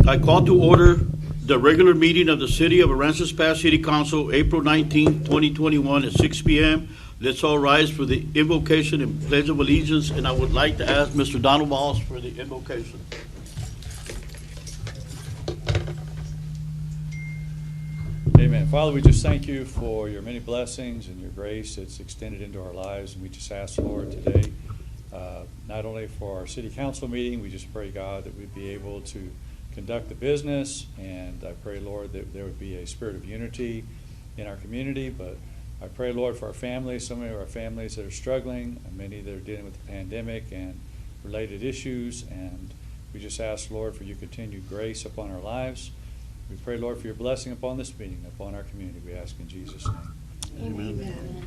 I call to order the regular meeting of the City of Aransas Pass City Council, April 19, 2021 at 6 p.m. Let's all rise for the invocation and pledge of allegiance, and I would like to ask Mr. Donald Walsh for the invocation. Amen. Father, we just thank you for your many blessings and your grace that's extended into our lives. And we just ask, Lord, today, not only for our city council meeting, we just pray, God, that we'd be able to conduct the business. And I pray, Lord, that there would be a spirit of unity in our community. But I pray, Lord, for our families, so many of our families that are struggling, and many that are dealing with the pandemic and related issues. And we just ask, Lord, for your continued grace upon our lives. We pray, Lord, for your blessing upon this meeting, upon our community. We ask in Jesus' name. Amen.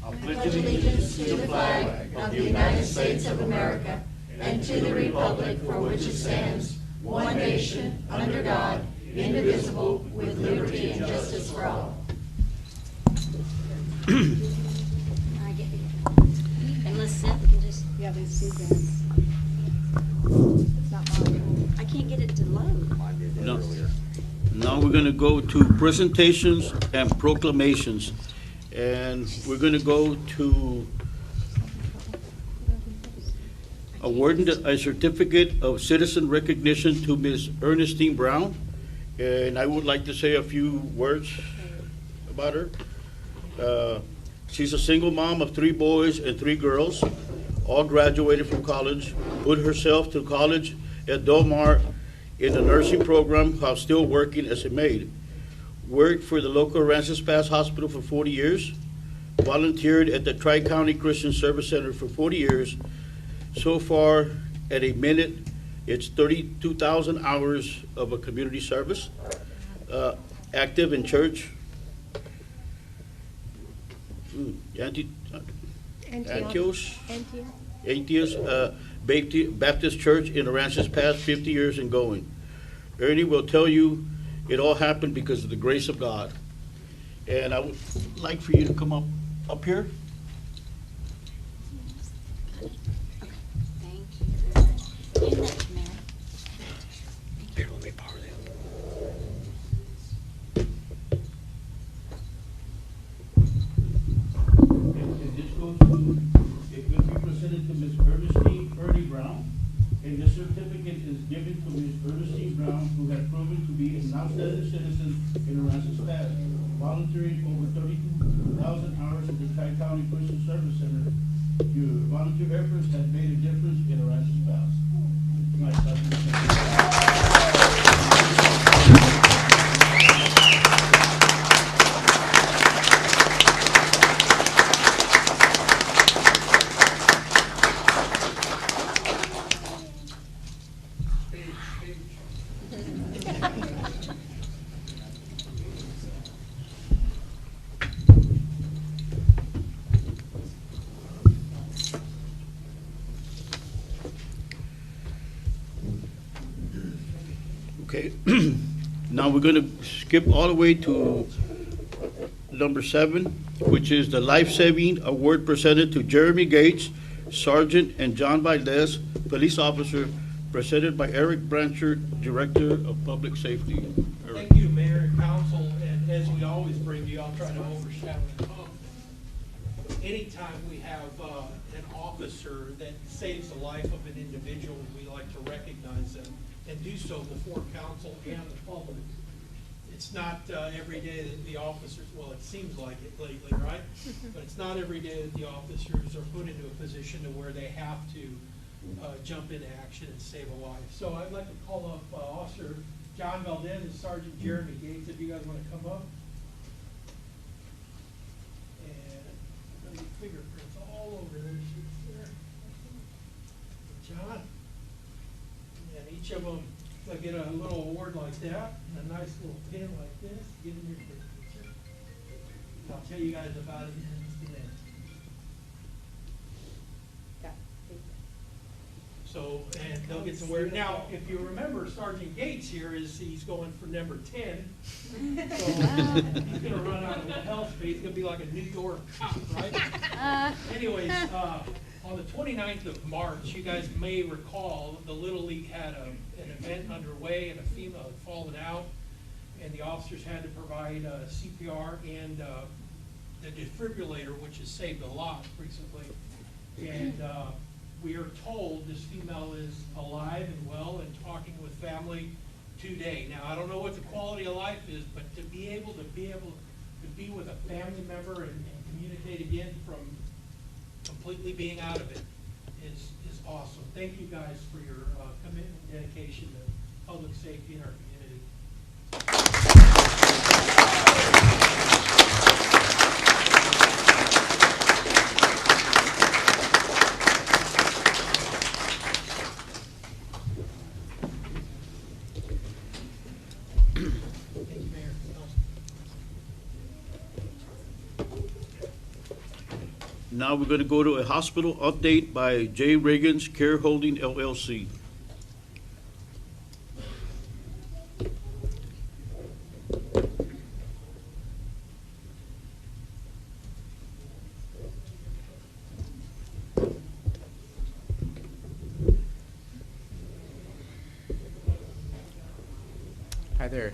I pledge allegiance to the flag of the United States of America and to the republic for which it stands, one nation, under God, indivisible, with liberty and justice for all. And let's sit, we can just, Yeah, they see that. It's not mine. I can't get it to load. No. Now we're going to go to presentations and proclamations. And we're going to go to awarding a certificate of citizen recognition to Ms. Ernestine Brown. And I would like to say a few words about her. She's a single mom of 3 boys and 3 girls, all graduated from college, put herself to college at Del Mar in the nursing program while still working as a maid. Worked for the local Aransas Pass Hospital for 40 years, volunteered at the Tri-County Christian Service Center for 40 years. So far, at a minute, it's 32,000 hours of a community service. Active in church. Antioch Baptist Church in Aransas Pass, 50 years and going. Ernie will tell you it all happened because of the grace of God. And I would like for you to come up here. Okay, thank you. Hand that to Mary. Here, let me borrow that. And this goes to, it will be presented to Ms. Ernie Brown. And this certificate is given to Ms. Ernestine Brown, who has proven to be an outstanding citizen in Aransas Pass, volunteering over 32,000 hours at the Tri-County Christian Service Center. Your volunteer efforts have made a difference in Aransas Pass. Okay, now we're going to skip all the way to number 7, which is the life-saving award presented to Jeremy Gates, Sergeant, and John Valdez, police officer, presented by Eric Brancher, Director of Public Safety. Eric. Thank you, Mayor and Council, and as we always bring to you, I'll try to overshadow it. Anytime we have an officer that saves the life of an individual, we like to recognize them and do so before council and the public. It's not every day that the officers, well, it seems like it lately, right? But it's not every day that the officers are put into a position to where they have to jump into action and save a life. So I'd like to call up Officer John Valdez and Sergeant Jeremy Gates, if you guys want to come up. And the fingerprints all over their sheets there. John. And each of them, they'll get a little award like that, and a nice little pin like this, get in your picture. I'll tell you guys about it in just a minute. So, and they'll get somewhere. Now, if you remember, Sergeant Gates here he's going for number 10. So he's gonna run out of the health space. He's gonna be like a New York cop, right? Anyways, on the 29th of March, you guys may recall, the Little League had an event underway and a female had fallen out, and the officers had to provide CPR and the defibrillator, which has saved a lot recently. And we are told this female is alive and well and talking with family today. Now, I don't know what the quality of life is, but to be able to be with a family member and communicate again from completely being out of it is awesome. Thank you guys for your commitment and dedication to public safety in our community. Thank you, Mayor. Now we're going to go to a hospital update by J. Reagan's Care Holding LLC. Hi there,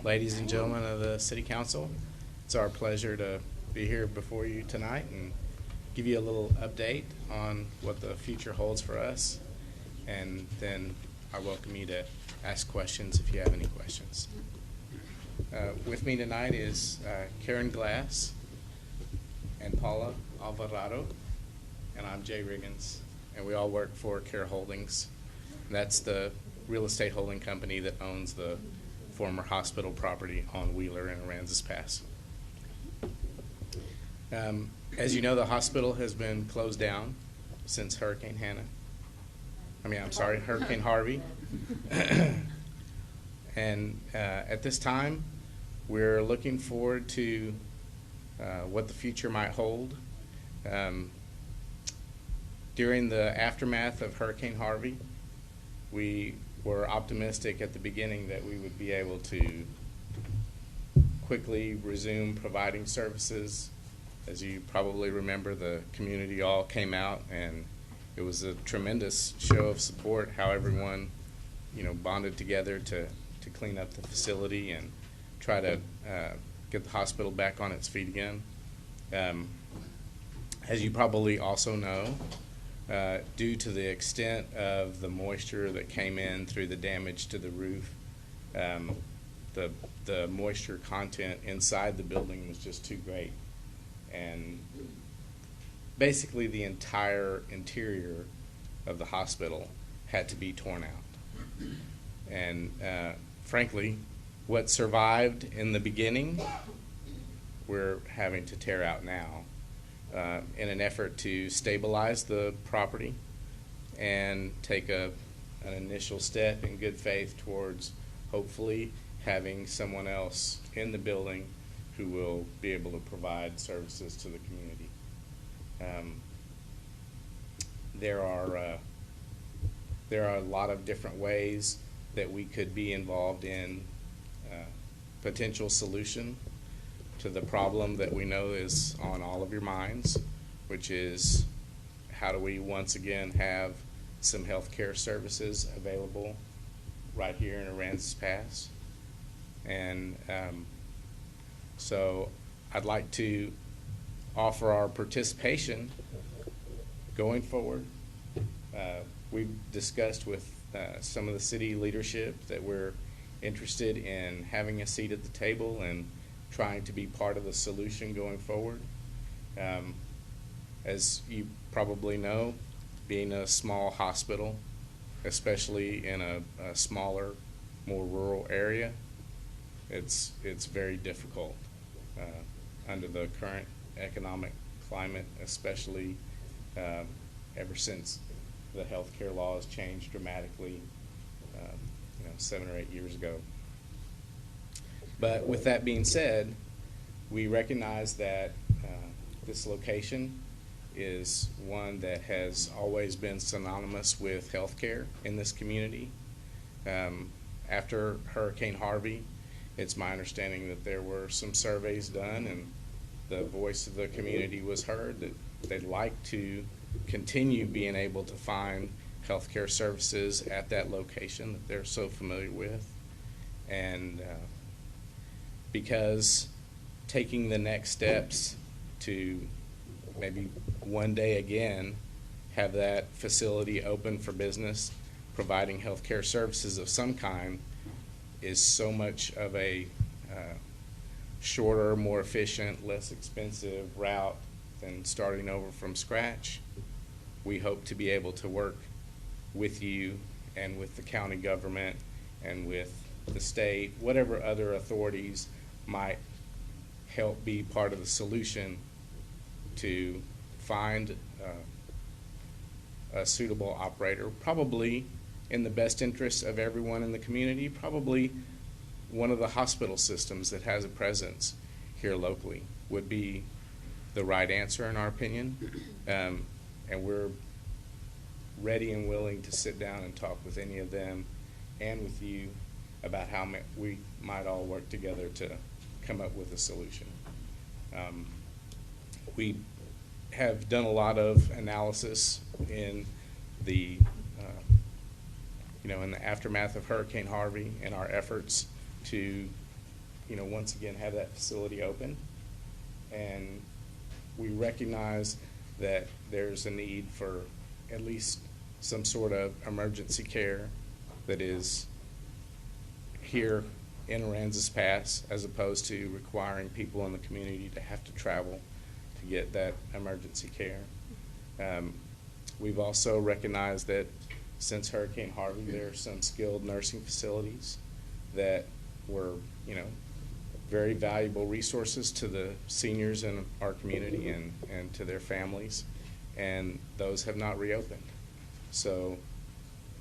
ladies and gentlemen of the City Council. It's our pleasure to be here before you tonight and give you a little update on what the future holds for us. And then I welcome you to ask questions if you have any questions. With me tonight is Karen Glass and Paula Alvarado, and I'm Jay Riggins, and we all work for Care Holdings. That's the real estate holding company that owns the former hospital property on Wheeler and Aransas Pass. As you know, the hospital has been closed down since Hurricane Harvey. And at this time, we're looking forward to what the future might hold. During the aftermath of Hurricane Harvey, we were optimistic at the beginning that we would be able to quickly resume providing services. As you probably remember, the community all came out, and it was a tremendous show of support, how everyone, bonded together to clean up the facility and try to get the hospital back on its feet again. As you probably also know, due to the extent of the moisture that came in through the damage to the roof, the moisture content inside the building was just too great. And basically the entire interior of the hospital had to be torn out. And frankly, what survived in the beginning, we're having to tear out now in an effort to stabilize the property and take an initial step in good faith towards hopefully having someone else in the building who will be able to provide services to the community. There are a lot of different ways that we could be involved in potential solution to the problem that we know is on all of your minds, which is how do we once again have some health care services available right here in Aransas Pass. And so I'd like to offer our participation going forward. We've discussed with some of the city leadership that we're interested in having a seat at the table and trying to be part of the solution going forward. As you probably know, being a small hospital, especially in a smaller, more rural area, it's very difficult under the current economic climate, especially ever since the healthcare laws changed dramatically 7 or 8 years ago. But with that being said, we recognize that this location is one that has always been synonymous with healthcare in this community. After Hurricane Harvey, it's my understanding that there were some surveys done and the voice of the community was heard that they'd like to continue being able to find healthcare services at that location that they're so familiar with. And because taking the next steps to maybe one day again have that facility open for business, providing healthcare services of some kind, is so much of a shorter, more efficient, less expensive route than starting over from scratch. We hope to be able to work with you and with the county government and with the state, whatever other authorities might help be part of the solution to find a suitable operator, probably in the best interest of everyone in the community, probably one of the hospital systems that has a presence here locally would be the right answer in our opinion. And we're ready and willing to sit down and talk with any of them and with you about how we might all work together to come up with a solution. We have done a lot of analysis in the in the aftermath of Hurricane Harvey and our efforts to once again have that facility open, and we recognize that there's a need for at least some sort of emergency care that is here in Aransas Pass, as opposed to requiring people in the community to have to travel to get that emergency care. We've also recognized that since Hurricane Harvey, there are some skilled nursing facilities that were, very valuable resources to the seniors in our community and to their families, and those have not reopened. So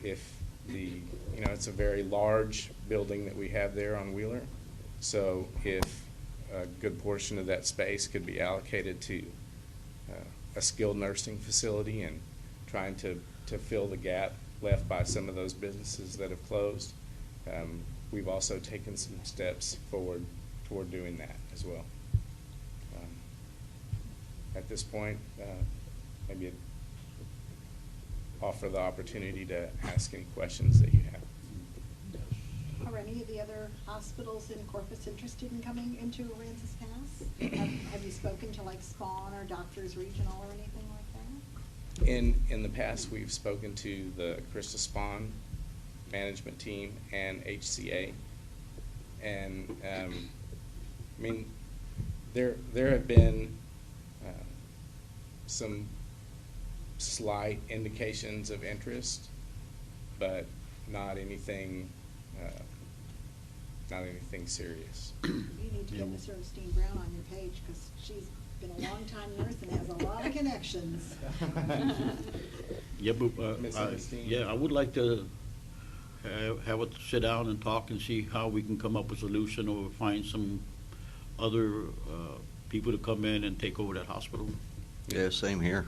if it's a very large building that we have there on Wheeler, so if a good portion of that space could be allocated to a skilled nursing facility and trying to fill the gap left by some of those businesses that have closed, we've also taken some steps forward toward doing that as well. At this point, maybe I'd offer the opportunity to ask any questions that you have. Are any of the other hospitals in Corpus interested in coming into Aransas Pass? Have you spoken to like Spawn or Doctors Regional or anything like that? In the past, we've spoken to the Krista Spawn management team and HCA, and there have been some slight indications of interest, but not anything serious. You need to get Miss Ernestine Brown on your page because she's been a long-time nurse and has a lot of connections. Yeah, but, Ms. Ernestine? I would like to have us sit down and talk and see how we can come up with a solution or find some other people to come in and take over that hospital. Yeah, same here.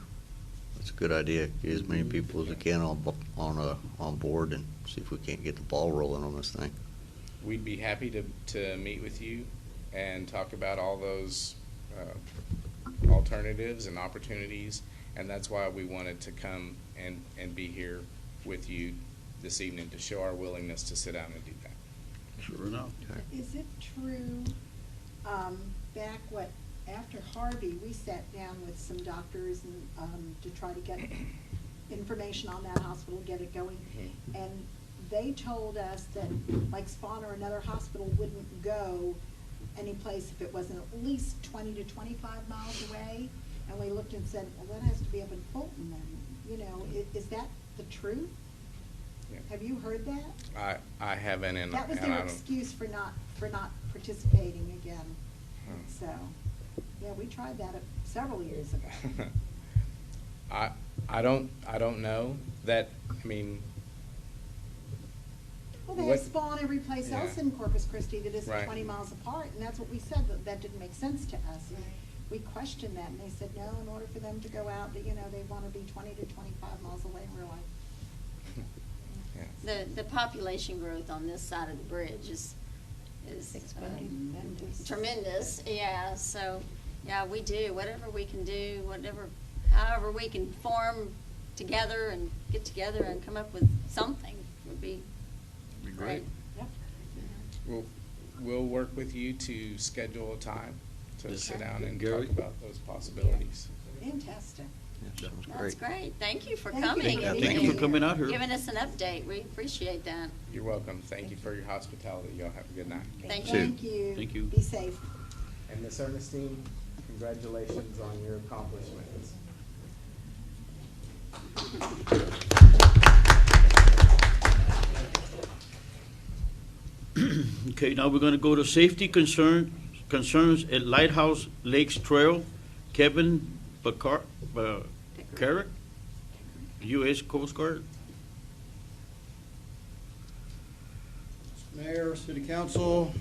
That's a good idea. Get as many people as we can on board and see if we can't get the ball rolling on this thing. We'd be happy to meet with you and talk about all those alternatives and opportunities, and that's why we wanted to come and be here with you this evening to show our willingness to sit down and do that. Sure enough. Okay. Is it true, after Harvey, we sat down with some doctors and to try to get information on that hospital, get it going, and they told us that like Spawn or another hospital wouldn't go any place if it wasn't at least 20 to 25 miles away, and we looked and said, well, that has to be up in Fulton then, is that the truth? Yeah. Have you heard that? I haven't, and That was and their I don't. excuse for not participating again. Hmm. So, yeah, we tried that several years ago. I don't know that. Well, they What- have Spawn every place Yeah. else in Corpus Christi that isn't Right. 20 miles apart, and that's what we said, that didn't make sense to us. we questioned that, and they said, no, in order for them to go out, they want to be 20 to 25 miles away, and we're like, The population growth on this side of the bridge is tremendous, yeah, so, yeah, we do, whatever we can do, however we can form together and get together and come up with something would be great. We'll work with you to schedule a time to sit down and Gary? talk about those possibilities. fantastic. Yeah, sounds That's great, thank you for Thank you. coming. Yeah, and thank you for coming out here. Giving us an update, we appreciate that. You're welcome. Thank you for your hospitality. Y'all have a good night. Thank you. Thank you. Thank you. Be safe. And Ms. Ernestine, congratulations on your accomplishments. Okay, now we're gonna go to safety concerns at Lighthouse Lakes Trail. Kevin Carrick, U.S. Coast Guard. Mayor, City Council,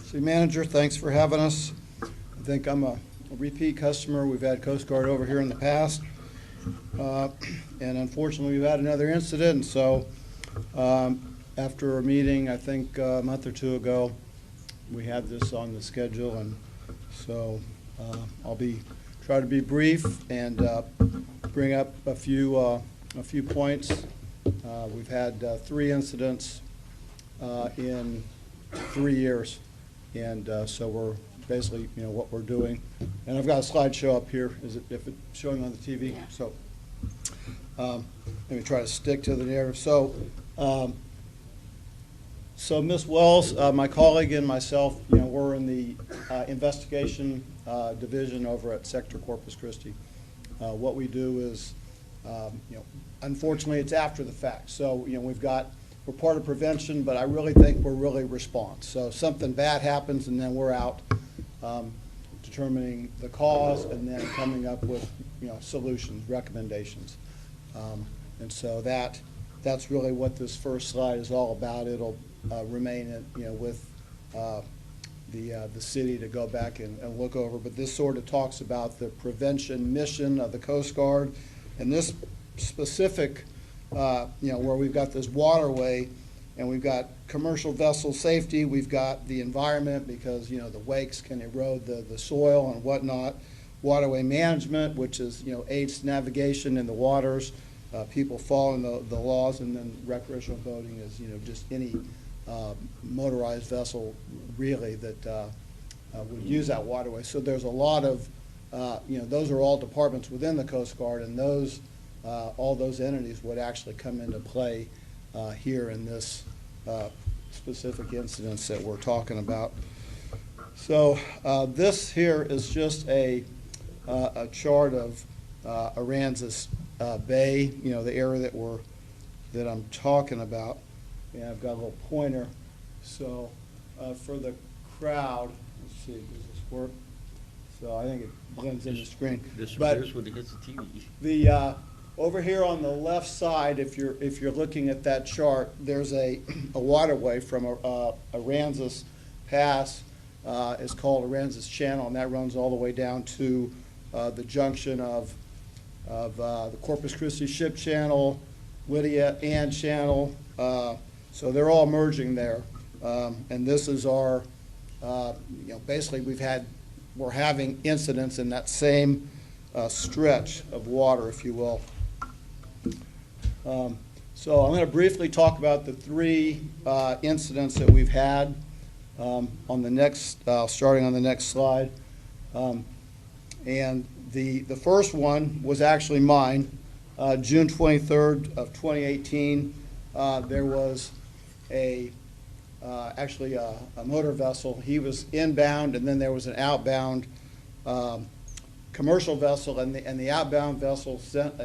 City Manager, thanks for having us. I think I'm a repeat customer. We've had Coast Guard over here in the past. And unfortunately, we've had another incident. And so after a meeting, I think a month or two ago, we had this on the schedule. And so I'll try to be brief and bring up a few points. We've had 3 incidents in 3 years, and so we're basically, what we're doing. And I've got a slideshow up here. If it's showing on the TV? Yeah. So let me try to stick to the narrative. So Ms. Wells, my colleague and myself, we're in the investigation division over at Sector Corpus Christi. What we do is, unfortunately, it's after the fact. So, we're part of prevention, but I really think we're really response. So something bad happens, and then we're out determining the cause and then coming up with, solutions, recommendations. And so that's really what this first slide is all about. It'll remain, with the city to go back and look over. But this sort of talks about the prevention mission of the Coast Guard. And this specific, where we've got this waterway and we've got commercial vessel safety, we've got the environment because, the wakes can erode the soil and whatnot. Waterway management, which is, aids navigation in the waters, people following the laws, and then recreational boating is, just any motorized vessel really that would use that waterway. So there's a lot of, those are all departments within the Coast Guard, and those, all those entities would actually come into play here in this specific incidents that we're talking about. So this here is just a chart of Aransas Bay, the area that I'm talking about. And I've got a little pointer. So for the crowd, let's see, does this work? So I think it blends in the screen. Disappears when it hits the TV. The over here on the left side, if you're looking at that chart, there's a waterway from Aransas Pass. It's called Aransas Channel, and that runs all the way down to the junction of the Corpus Christi Ship Channel, Lydia Ann Channel. So they're all merging there, and this is our, basically we're having incidents in that same stretch of water, if you will. So I'm going to briefly talk about the 3 incidents that we've had on the next, starting on the next slide. And the first one was actually mine, June 23rd of 2018. There was actually a motor vessel. He was inbound, and then there was an outbound commercial vessel, and the outbound vessel sent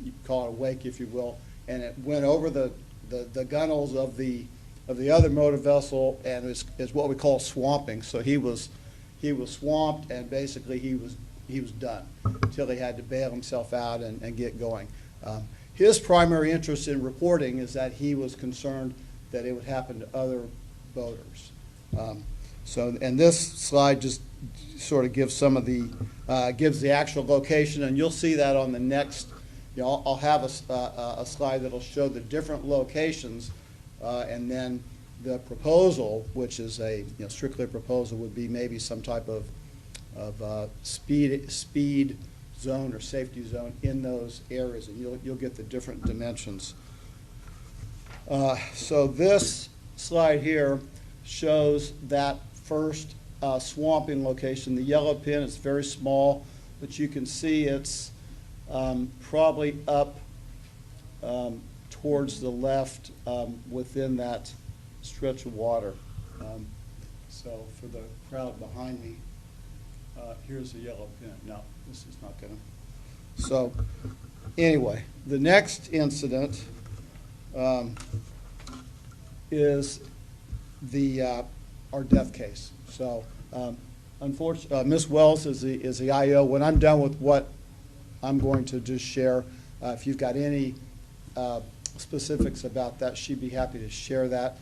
you call it a wake, if you will, and it went over the gunnels of the other motor vessel, and it's what we call swamping. So he was swamped, and basically he was done until he had to bail himself out and get going. His primary interest in reporting is that he was concerned that it would happen to other boaters. And this slide just sort of gives some of the, gives the actual location, and you'll see that on the next, I'll have a slide that'll show the different locations, and then the proposal, which is strictly a proposal, would be maybe some type of speed zone or safety zone in those areas, and you'll get the different dimensions. So this slide here shows that first swamping location. The yellow pin is very small, but you can see it's probably up towards the left within that stretch of water. So for the crowd behind me, here's the yellow pin. No, this is not going to. So anyway, the next incident is our death case. So unfortunately, Ms. Wells is the IO. When I'm done with what I'm going to just share, if you've got any specifics about that, she'd be happy to share that.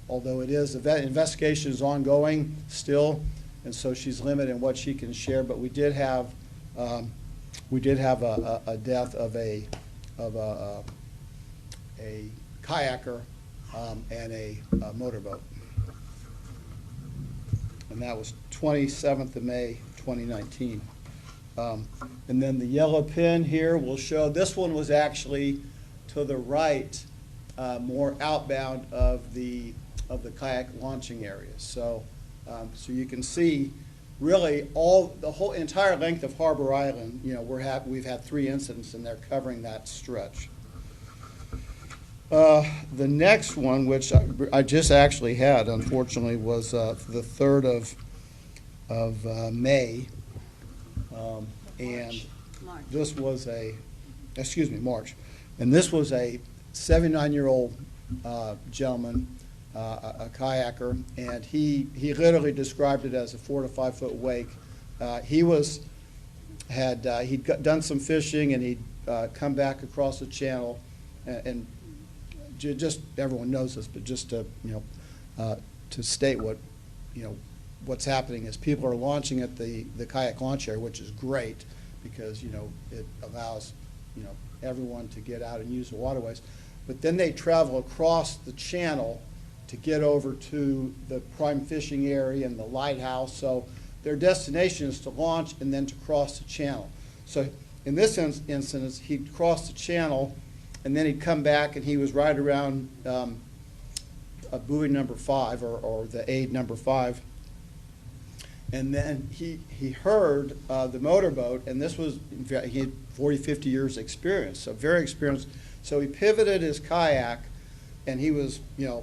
Although the investigation is ongoing still, and so she's limited in what she can share. But we did have a death of a kayaker and a motorboat, and that was 27th of May, 2019. And then the yellow pin here will show this one was actually to the right, more outbound of the kayak launching area. So you can see really the whole entire length of Harbor Island. We've had 3 incidents, and they're covering that stretch. The next one, which I just actually had, unfortunately, was the 3rd of May, and March. this was March, and this was a 79-year-old gentleman, a kayaker, and he literally described it as a 4 to 5 foot wake. He'd done some fishing, and he'd come back across the channel, and just everyone knows this, but just to state what's happening is people are launching at the kayak launch area, which is great because it allows everyone to get out and use the waterways. But then they travel across the channel to get over to the prime fishing area and the lighthouse. So their destination is to launch and then to cross the channel. So in this instance, he'd cross the channel, and then he'd come back, and he was right around a buoy number 5 or the aid number 5. And then he heard the motorboat, and this was, in fact, he had 40, 50 years experience, so very experienced. So he pivoted his kayak, and he was,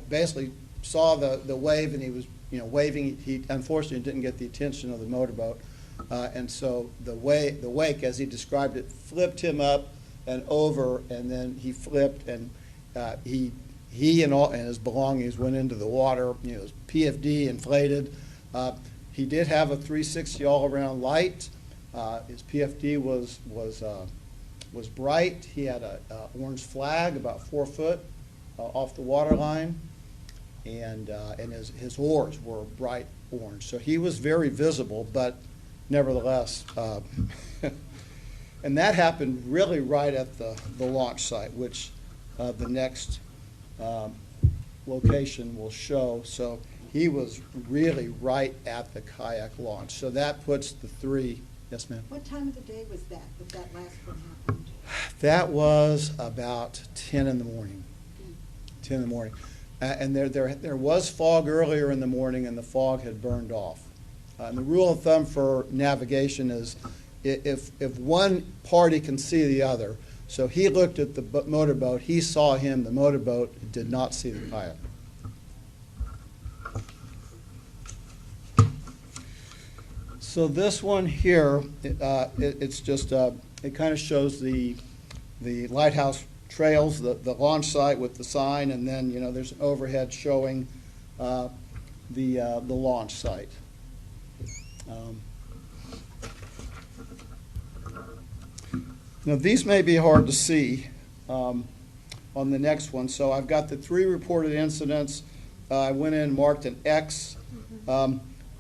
basically saw the wave, and he was, waving. He unfortunately didn't get the attention of the motorboat, and so the wake, as he described it, flipped him up and over, and then he flipped, and he and his belongings went into the water. His PFD inflated. He did have a 360 all-around light. His PFD was bright. He had a orange flag about 4 foot off the water line, and his oars were bright orange. So he was very visible, but nevertheless, and that happened really right at the launch site, which the next location will show. So he was really right at the kayak launch. So that puts the 3. Yes, ma'am? What time of the day was that last one happened? That was about 10 in the morning. 10 in the morning. And there was fog earlier in the morning, and the fog had burned off. And the rule of thumb for navigation is if one party can see the other. So he looked at the motorboat, he saw him, the motorboat did not see the kayak. So this one here, it's just, it kind of shows the lighthouse trails, the launch site with the sign, and then, there's an overhead showing the launch site. Now, these may be hard to see on the next one. So I've got the 3 reported incidents. I went in and marked an X.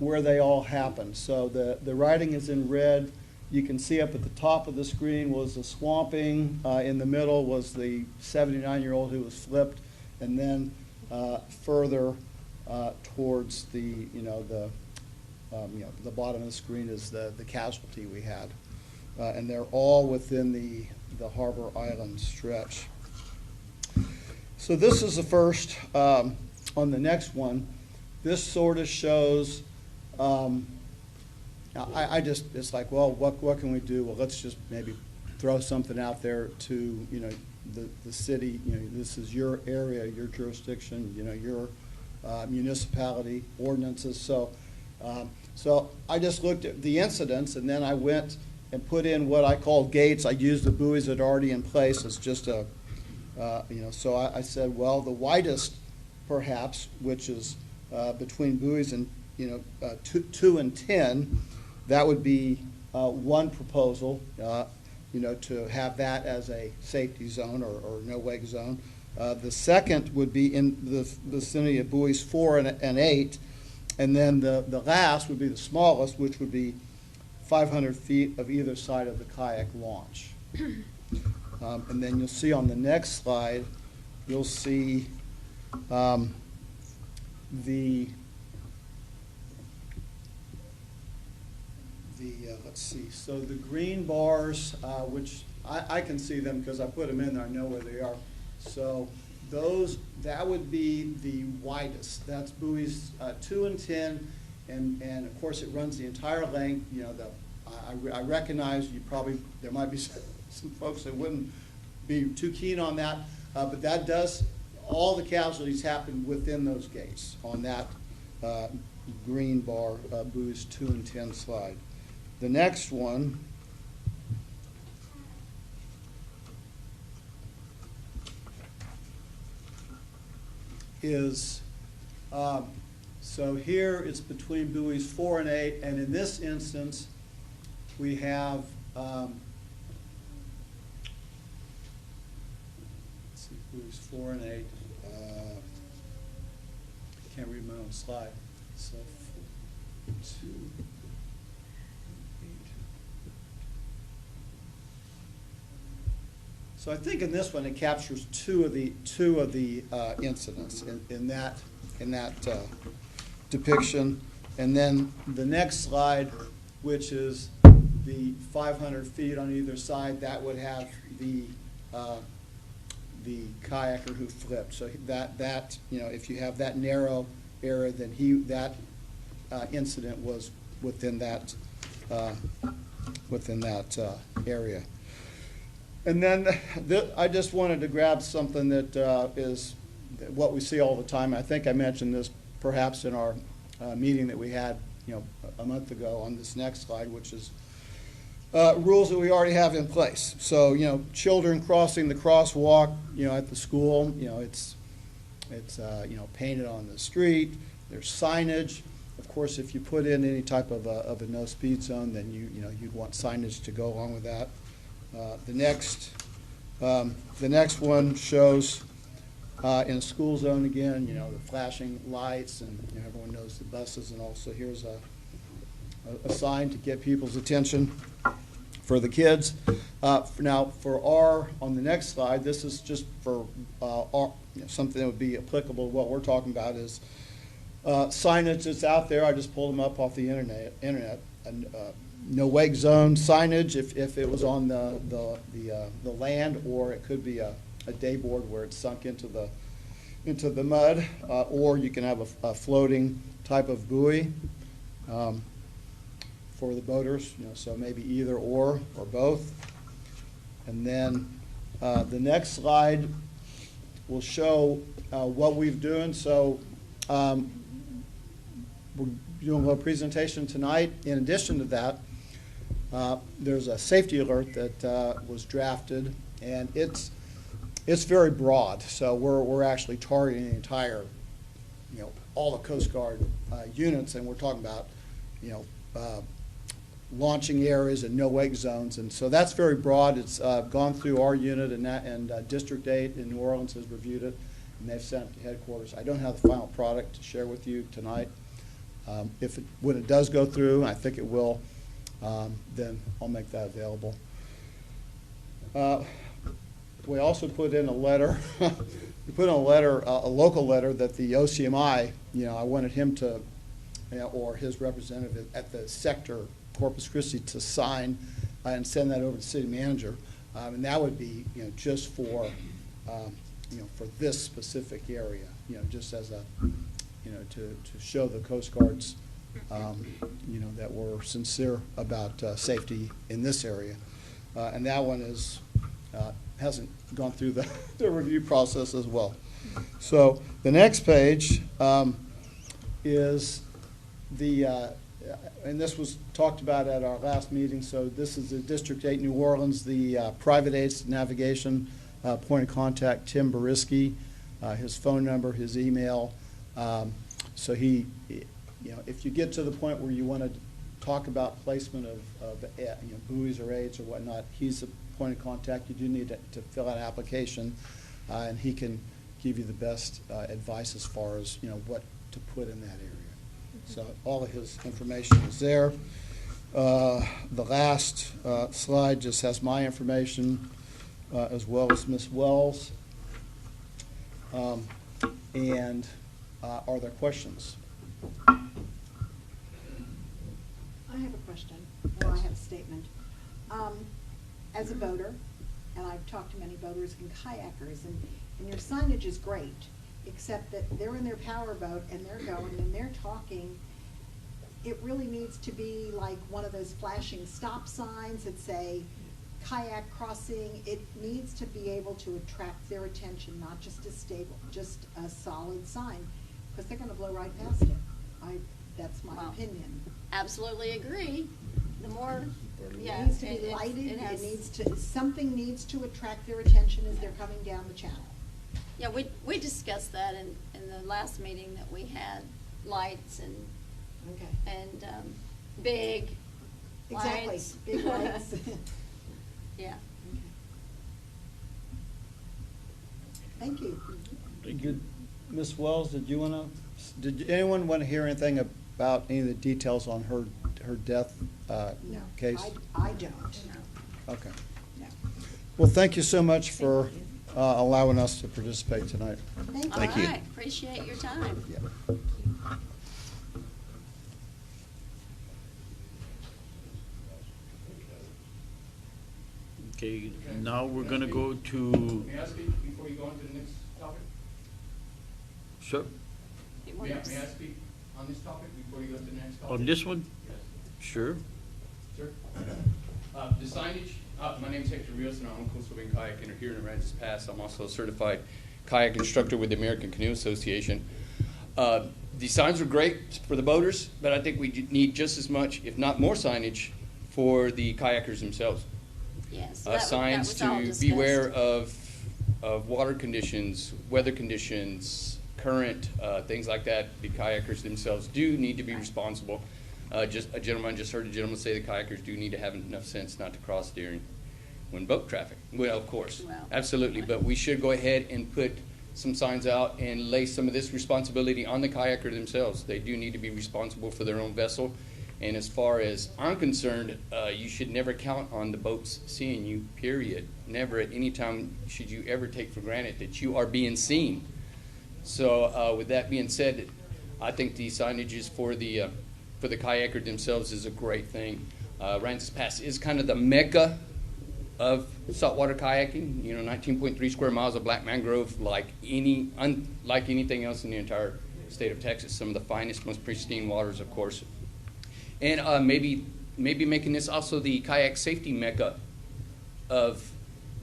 where they all happened. So the writing is in red. You can see up at the top of the screen was the swamping. In the middle was the 79-year-old who was flipped, and then further towards the the bottom of the screen is the casualty we had, and they're all within the Harbor Island stretch. So this is the first. On the next one, this sort of shows. It's like, well, what can we do? Well, let's just maybe throw something out there to, the city. This is your area, your jurisdiction, your municipality ordinances. So I just looked at the incidents, and then I went and put in what I call gates. I used the buoys that are already in place. It's just so I said, well, the widest, perhaps, which is between buoys and 2 and 10, that would be one proposal, to have that as a safety zone or no wake zone. The second would be in the vicinity of buoys 4 and 8, and then the last would be the smallest, which would be 500 feet of either side of the kayak launch. And then you'll see on the next slide, you'll see let's see, so the green bars, which I can see them because I put them in there, I know where they are. So that would be the widest. That's buoys 2 and 10, and of course it runs the entire length. I recognize there might be some folks that wouldn't be too keen on that, but that does, all the casualties happen within those gates on that green bar, buoys 2 and 10 slide. The next one is, so here it's between buoys 4 and 8, and in this instance, we have, let's see, buoys 4 and 8. I can't read my own slide. So 2, 8. So I think in this one it captures two of the incidents in that depiction, and then the next slide, which is the 500 feet on either side, that would have the kayaker who flipped. So that if you have that narrow area, then that incident was within that area. And then I just wanted to grab something that is what we see all the time. I think I mentioned this perhaps in our meeting that we had a month ago on this next slide, which is rules that we already have in place. So children crossing the crosswalk at the school, it's painted on the street. There's signage. Of course, if you put in any type of a no speed zone, then you'd want signage to go along with that. The next one shows in a school zone again, the flashing lights, and everyone knows the buses, and also here's a sign to get people's attention for the kids. Now, on the next slide, this is just for something that would be applicable to what we're talking about is signage that's out there. I just pulled them up off the internet. No wake zone signage if it was on the land, or it could be a day board where it's sunk into the mud, or you can have a floating type of buoy for the boaters. So maybe either or both. And then the next slide will show what we've done. So we're doing a little presentation tonight. In addition to that, there's a safety alert that was drafted, and it's very broad. So we're actually targeting the entire, all the Coast Guard units, and we're talking about, launching areas and no wake zones, and so that's very broad. It's gone through our unit, and District 8 in New Orleans has reviewed it, and they've sent it to headquarters. I don't have the final product to share with you tonight, When it does go through, and I think it will, then I'll make that available. We also put in a letter, we put in a letter, a local letter that the OCMI, I wanted him to, or his representative at the sector, Corpus Christi, to sign and send that over to the city manager. And that would be, just for, for this specific area, just as a, to show the Coast Guards, that we're sincere about safety in this area. And that one is, hasn't gone through the review process as well. So the next page is the, and this was talked about at our last meeting, so this is the District 8 New Orleans, the private aids navigation point of contact, Tim Bariski, his phone number, his email. So he, if you get to the point where you want to talk about placement of buoys or aids or whatnot, he's the point of contact. You do need to fill out an application, and he can give you the best advice as far as what to put in that area. So all of his information is there. The last slide just has my information as well as Ms. Wells. And are there questions? I have a question, or I have a statement. As a boater, and I've talked to many boaters and kayakers, and your signage is great, except that they're in their power boat and they're going and they're talking. It really needs to be like one of those flashing stop signs that say kayak crossing. It needs to be able to attract their attention, not just just a solid sign, because they're going to blow right past it. That's my opinion. Absolutely agree. The more, It needs to be lighted. Something needs to attract their attention as they're coming down the channel. Yeah, we discussed that in the last meeting that we had, lights and big Exactly, lights. big lights. Yeah. Thank you. Ms. Wells, did anyone want to hear anything about any of the details on her death case? No, I don't. Okay. No. Well, thank you so much for allowing us to participate tonight. Thank you. All right, appreciate your time. Yeah. Okay, now we're gonna go to, May I speak before you go on to the next topic? sir, May I speak on this topic before you go to the next topic? on this one? Yes. Sure. Sir? The signage, my name's Hector Rios, and I'm a coastal bend kayaker here in Aransas Pass. I'm also a certified kayak instructor with the American Canoe Association. The signs are great for the boaters, but I think we need just as much, if not more, signage for the kayakers themselves. Yes. that Signs was all to discussed. beware of water conditions, weather conditions, current, things like that. The kayakers themselves do need to be responsible. I just heard a gentleman say the kayakers do need to have enough sense not to cross when boat traffic. Well, of course, Well, absolutely. But we should go ahead and put some signs out and lay some of this responsibility on the kayaker themselves. They do need to be responsible for their own vessel. And as far as I'm concerned, you should never count on the boats seeing you, period. Never at any time should you ever take for granted that you are being seen. So with that being said, I think the signages for the kayaker themselves is a great thing. Aransas Pass is kind of the mecca of saltwater kayaking. 19.3 square miles of black mangrove, unlike anything else in the entire state of Texas. Some of the finest, most pristine waters, of course. And maybe making this also the kayak safety mecca of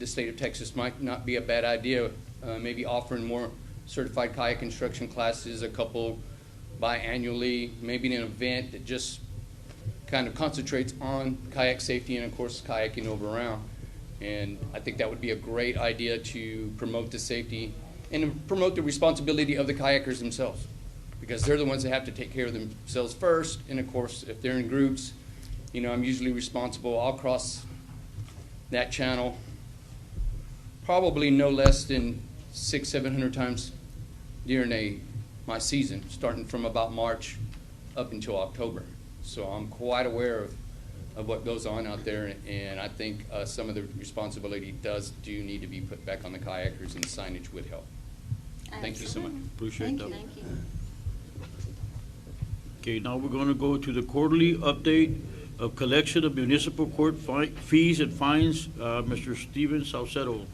the state of Texas might not be a bad idea. Maybe offering more certified kayak instruction classes, a couple biannually, maybe an event that just kind of concentrates on kayak safety and, of course, kayaking over around. And I think that would be a great idea to promote the safety and promote the responsibility of the kayakers themselves, because they're the ones that have to take care of themselves first. And of course, if they're in groups, I'm usually responsible. I'll cross that channel probably no less than 600-700 times during my season, starting from about March up until October. So I'm quite aware of what goes on out there, and I think some of the responsibility do need to be put back on the kayakers, and signage would help. Thank you so much. Appreciate that. Thank you. Okay, now we're going to go to the quarterly update of collection of municipal court fees and fines. Mr. Steven Salcedo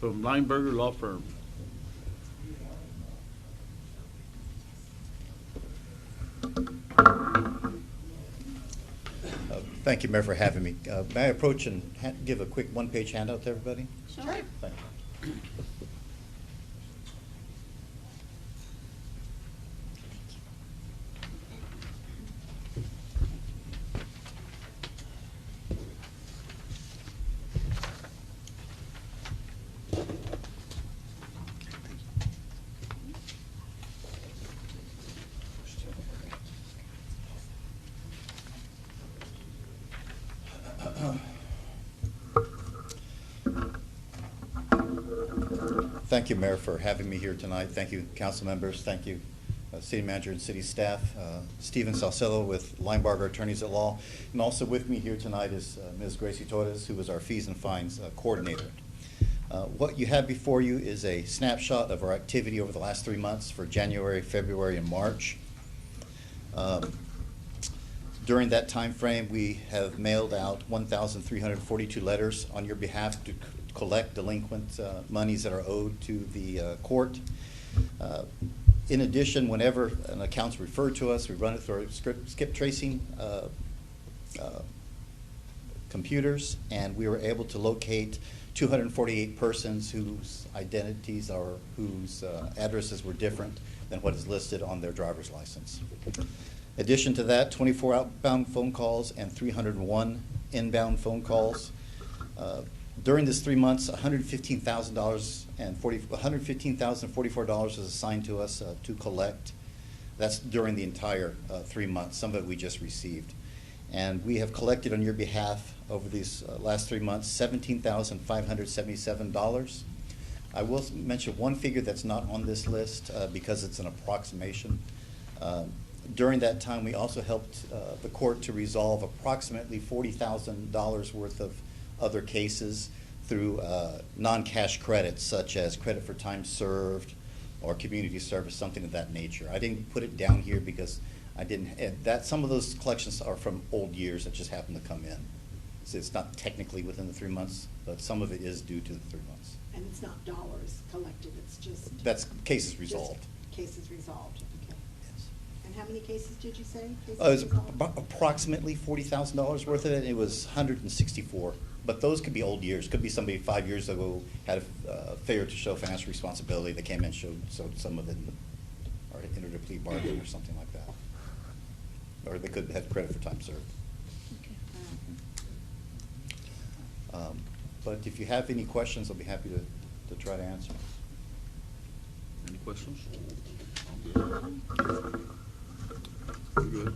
from Lineberger Law Firm. Thank you, Mayor, for having me. May I approach and give a quick one-page handout to everybody? Sure. Thank you. Thank you, Mayor, for having me here tonight. Thank you, council members. Thank you, city manager and city staff. Steven Salcello with Linebarger Attorneys at Law. And also with me here tonight is Ms. Gracie Torres, who is our fees and fines coordinator. What you have before you is a snapshot of our activity over the last 3 months for January, February, and March. During that time frame, we have mailed out 1,342 letters on your behalf to collect delinquent monies that are owed to the court. In addition, whenever an account's referred to us, we run it through our skip tracing computers, and we were able to locate 248 persons whose identities or whose addresses were different than what is listed on their driver's license. In addition to that, 24 outbound phone calls and 301 inbound phone calls. During this 3 months, $115,044 was assigned to us to collect. That's during the entire 3 months. Some of it we just received. And we have collected on your behalf over these last 3 months $17,577. I will mention one figure that's not on this list because it's an approximation. During that time, we also helped the court to resolve approximately $40,000 worth of other cases through non-cash credits, such as credit for time served or community service, something of that nature. I didn't put it down here because I didn't. Some of those collections are from old years that just happened to come in. So it's not technically within the 3 months, but some of it is due to the 3 months. And it's not dollars collected, it's just. That's cases resolved. Just cases resolved, okay. Yes. And how many cases did you say? It was approximately $40,000 worth of it. It was 164. But those could be old years. Could be somebody 5 years ago had a failure to show financial responsibility. They came in and showed some of it, or entered a plea bargain or something like that. Or they could have credit for time served. Okay. But if you have any questions, I'll be happy to try to answer. Any questions? Good.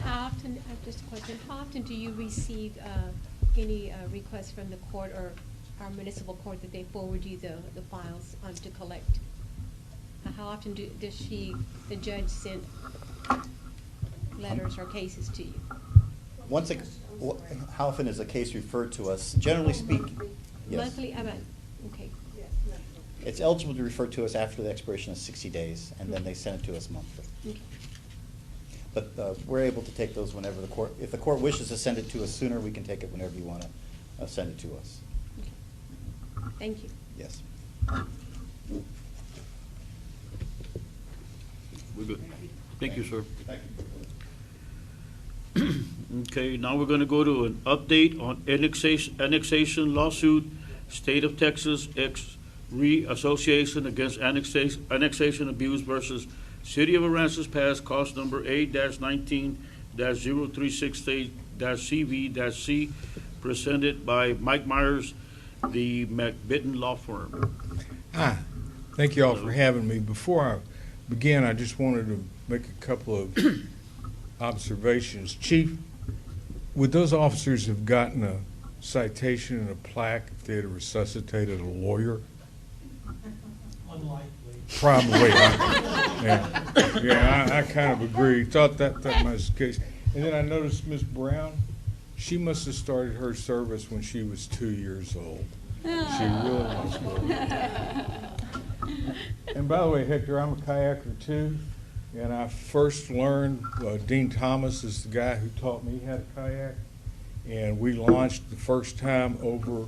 How often, just a question, how often do you receive any requests from the court or our municipal court that they forward you the files to collect? How often does the judge send letters or cases to you? How often is a case referred to us? Generally speaking, yes. Monthly? Okay. It's eligible to refer to us after the expiration of 60 days, and then they send it to us monthly. Okay. But we're able to take those whenever the court, if the court wishes to send it to us sooner, we can take it whenever you want to send it to us. Okay. Thank you. Yes. We're good. Thank you, sir. Thank you. Okay, now we're going to go to an update on annexation lawsuit, State of Texas ex-re Association against annexation abuse versus City of Aransas Pass, cost number A-19-0368-CV-C, presented by Mike Myers, the McBitten Law Firm. Hi, thank you all for having me. Before I begin, I just wanted to make a couple of observations. Chief, would those officers have gotten a citation and a plaque if they had resuscitated a lawyer? Unlikely. Probably. I kind of agree. Thought that was the case. And then I noticed Miss Brown, she must have started her service when she was 2 years old. She really was good. And by the way, Hector, I'm a kayaker too. And I first learned, Dean Thomas is the guy who taught me how to kayak. And we launched the first time over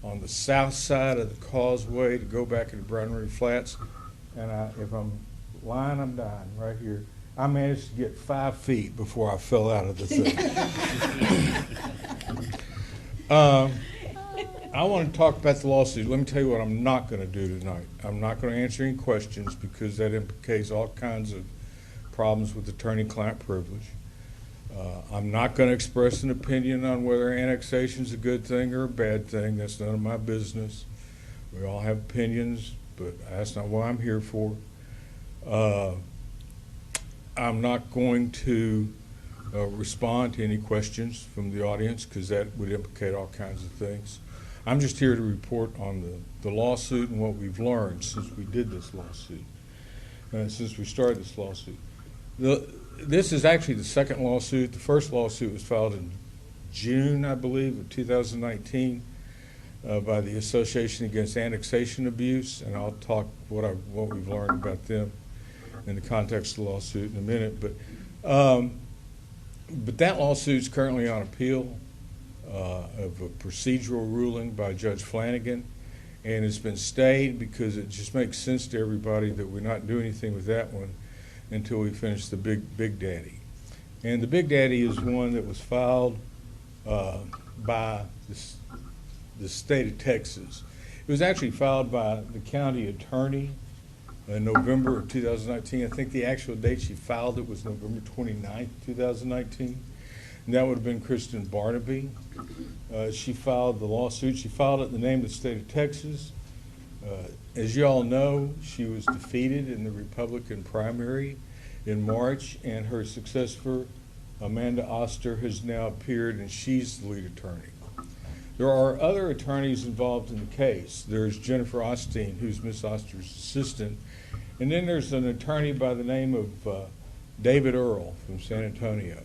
on the south side of the causeway to go back into Brown River Flats. And if I'm lying, I'm dying right here. I managed to get 5 feet before I fell out of the thing. I want to talk about the lawsuit. Let me tell you what I'm not going to do tonight. I'm not going to answer any questions because that implicates all kinds of problems with attorney-client privilege. I'm not going to express an opinion on whether annexation is a good thing or a bad thing. That's none of my business. We all have opinions, but that's not what I'm here for. I'm not going to respond to any questions from the audience because that would implicate all kinds of things. I'm just here to report on the lawsuit and what we've learned since we did this lawsuit, since we started this lawsuit. This is actually the second lawsuit. The first lawsuit was filed in June, I believe, of 2019 by the Association Against Annexation Abuse, and I'll talk what we've learned about them in the context of the lawsuit in a minute. But that lawsuit is currently on appeal of a procedural ruling by Judge Flanagan, and it's been stayed because it just makes sense to everybody that we're not doing anything with that one until we finish the Big Daddy. And the Big Daddy is one that was filed by the state of Texas. It was actually filed by the county attorney in November of 2019. I think the actual date she filed it was November 29th, 2019. And that would have been Kristen Barnaby. She filed the lawsuit. She filed it in the name of the state of Texas. As you all know, she was defeated in the Republican primary in March, and her successor, Amanda Oster, has now appeared, and she's the lead attorney. There are other attorneys involved in the case. There's Jennifer Osteen, who's Miss Oster's assistant, and then there's an attorney by the name of David Earle from San Antonio.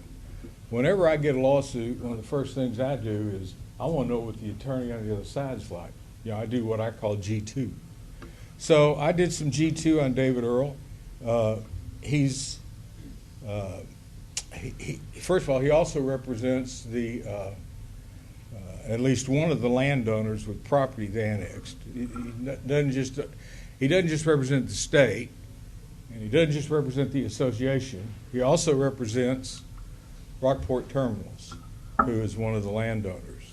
Whenever I get a lawsuit, one of the first things I do is I want to know what the attorney on the other side is like. You know, I do what I call G2. So I did some G2 on David Earle. First of all, he also represents the at least one of the landowners with property they annexed. He doesn't just represent the state, and he doesn't just represent the association. He also represents Rockport Terminals, who is one of the landowners,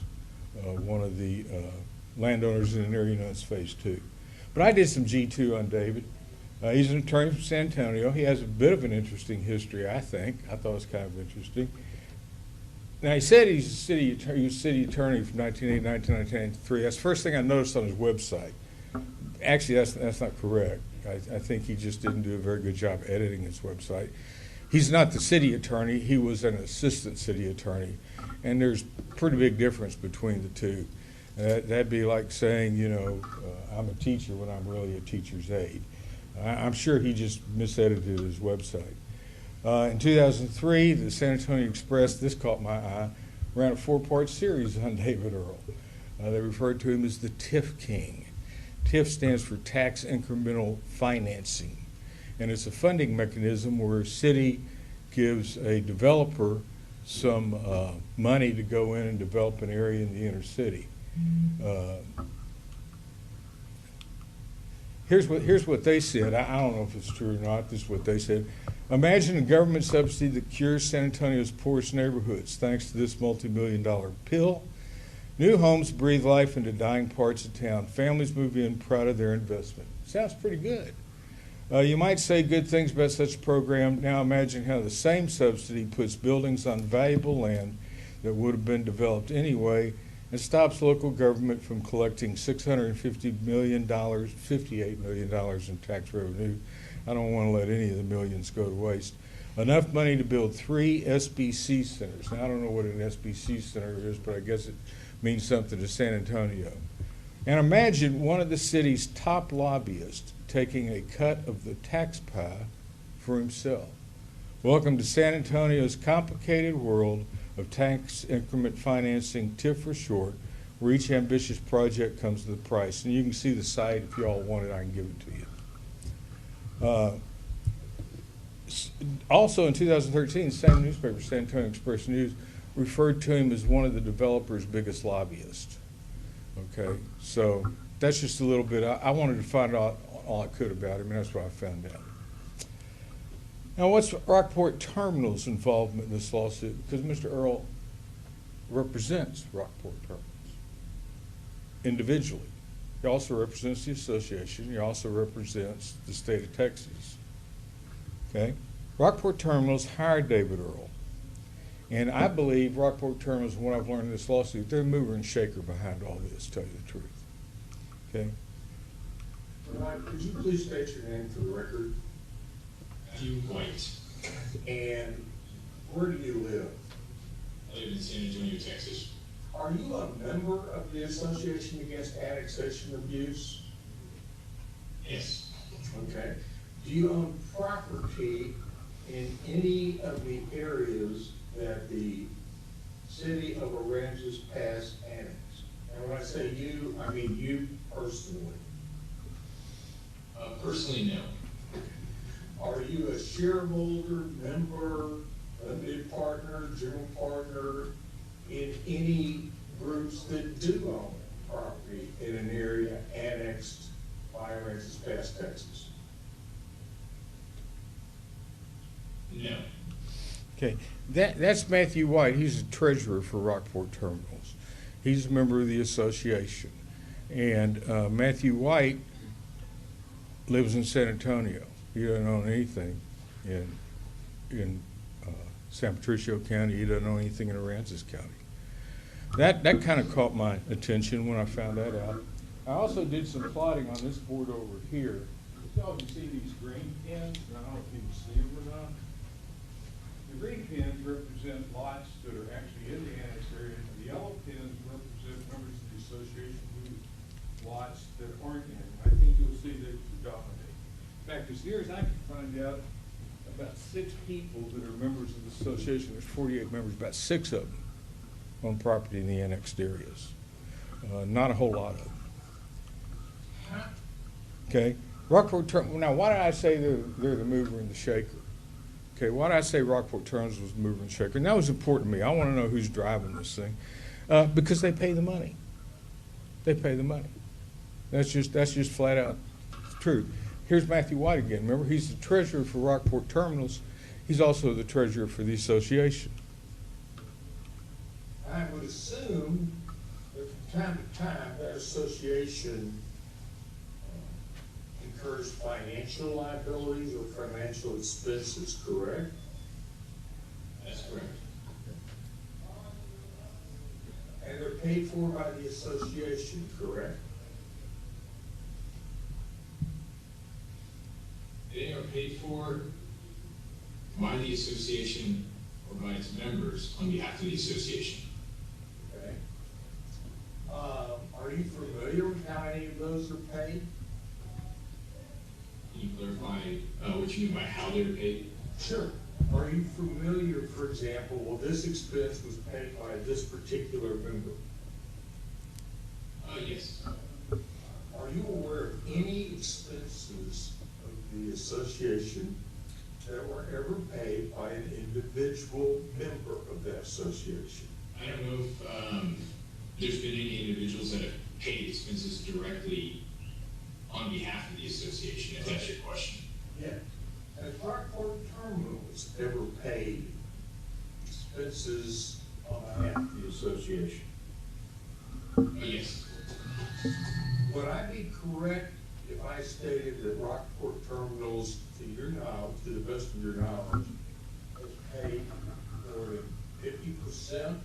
landowners in an area known as Phase 2. But I did some G2 on David. He's an attorney from San Antonio. He has a bit of an interesting history, I think. I thought it was kind of interesting. Now, he said he was a city attorney from 1980 to 1993. That's the first thing I noticed on his website. Actually, that's not correct. I think he just didn't do a very good job editing his website. He's not the city attorney. He was an assistant city attorney. And there's a pretty big difference between the two. That'd be like saying, I'm a teacher when I'm really a teacher's aide. I'm sure he just misedited his website. In 2003, the San Antonio Express, this caught my eye, ran a 4-part series on David Earle. They referred to him as the TIF King. TIF stands for Tax Incremental Financing, and it's a funding mechanism where a city gives a developer some money to go in and develop an area in the inner city. Here's what they said. I don't know if it's true or not. This is what they said. Imagine a government subsidy that cures San Antonio's poorest neighborhoods. Thanks to this multi-million-dollar pill, new homes breathe life into dying parts of town. Families move in proud of their investment. Sounds pretty good. You might say good things about such a program. Now imagine how the same subsidy puts buildings on valuable land that would have been developed anyway and stops local government from collecting $650 million, $58 million in tax revenue. I don't want to let any of the millions go to waste. Enough money to build 3 SBC centers. Now, I don't know what an SBC center is, but I guess it means something to San Antonio. And imagine one of the city's top lobbyists taking a cut of the tax pie for himself. Welcome to San Antonio's complicated world of tax increment financing, TIF for short, where each ambitious project comes with a price. And you can see the site if you all want it, I can give it to you. Also in 2013, the same newspaper, San Antonio Express News, referred to him as one of the developer's biggest lobbyists. Okay, so that's just a little bit. I wanted to find out all I could about him, and that's what I found out. Now, what's Rockport Terminal's involvement in this lawsuit? Because Mr. Earl represents Rockport Terminals individually. He also represents the association. He also represents the state of Texas. Okay? Rockport Terminals hired David Earl. And I believe Rockport Terminals, what I've learned in this lawsuit, they're the mover and shaker behind all this, to tell you the truth. Okay? Could you please state your name for the record? Matthew White. And where do you live? I live in San Antonio, Texas. Are you a member of the Association Against Annexation Abuse? Yes. Okay. Do you own property in any of the areas that the city of Aransas passed annexed? And when I say you, I mean you personally. Personally, no. Are you a shareholder, member, limited partner, general partner in any groups that do own property in an area annexed by Aransas past Texas? No. Okay, that's Matthew White. He's the treasurer for Rockport Terminals. He's a member of the association. And Matthew White lives in San Antonio. He doesn't own anything in San Patricio County. He doesn't own anything in Aransas County. That kind of caught my attention when I found that out. I also did some plotting on this board over here. Y'all can see these green pins. I don't know if you can see them or not. The green pins represent lots that are actually in the annex area. The yellow pins represent members of the association who lots that aren't in. I think you'll see they predominate. In fact, as near as I can find out, about 6 people that are members of the association, there's 48 members, about 6 of them own property in the annexed areas. Not a whole lot of them. Okay, Rockport Terminals. Now, why did I say they're the mover and the shaker? Okay, why did I say Rockport Terminals was the mover and shaker? And that was important to me. I want to know who's driving this thing, because they pay the money. They pay the money. That's just flat out true. Here's Matthew White again. Remember, he's the treasurer for Rockport Terminals. He's also the treasurer for the association. I would assume that from time to time that association incurs financial liabilities or financial expenses, correct? That's correct. And they're paid for by the association, correct? They are paid for by the association or by its members on behalf of the association. Okay. Are you familiar with how any of those are paid? Can you clarify what you mean by how they're paid? Sure. Are you familiar, for example, well, this expense was paid by this particular member? Yes. Are you aware of any expenses of the association that were ever paid by an individual member of that association? I don't know if there's been any individuals that have paid expenses directly on behalf of the association, if that's your question. Yeah. Has Rockport Terminals ever paid expenses on behalf of the association? Yes. Would I be correct if I stated that Rockport Terminals, to your knowledge, to the best of your knowledge, has paid more than 50%?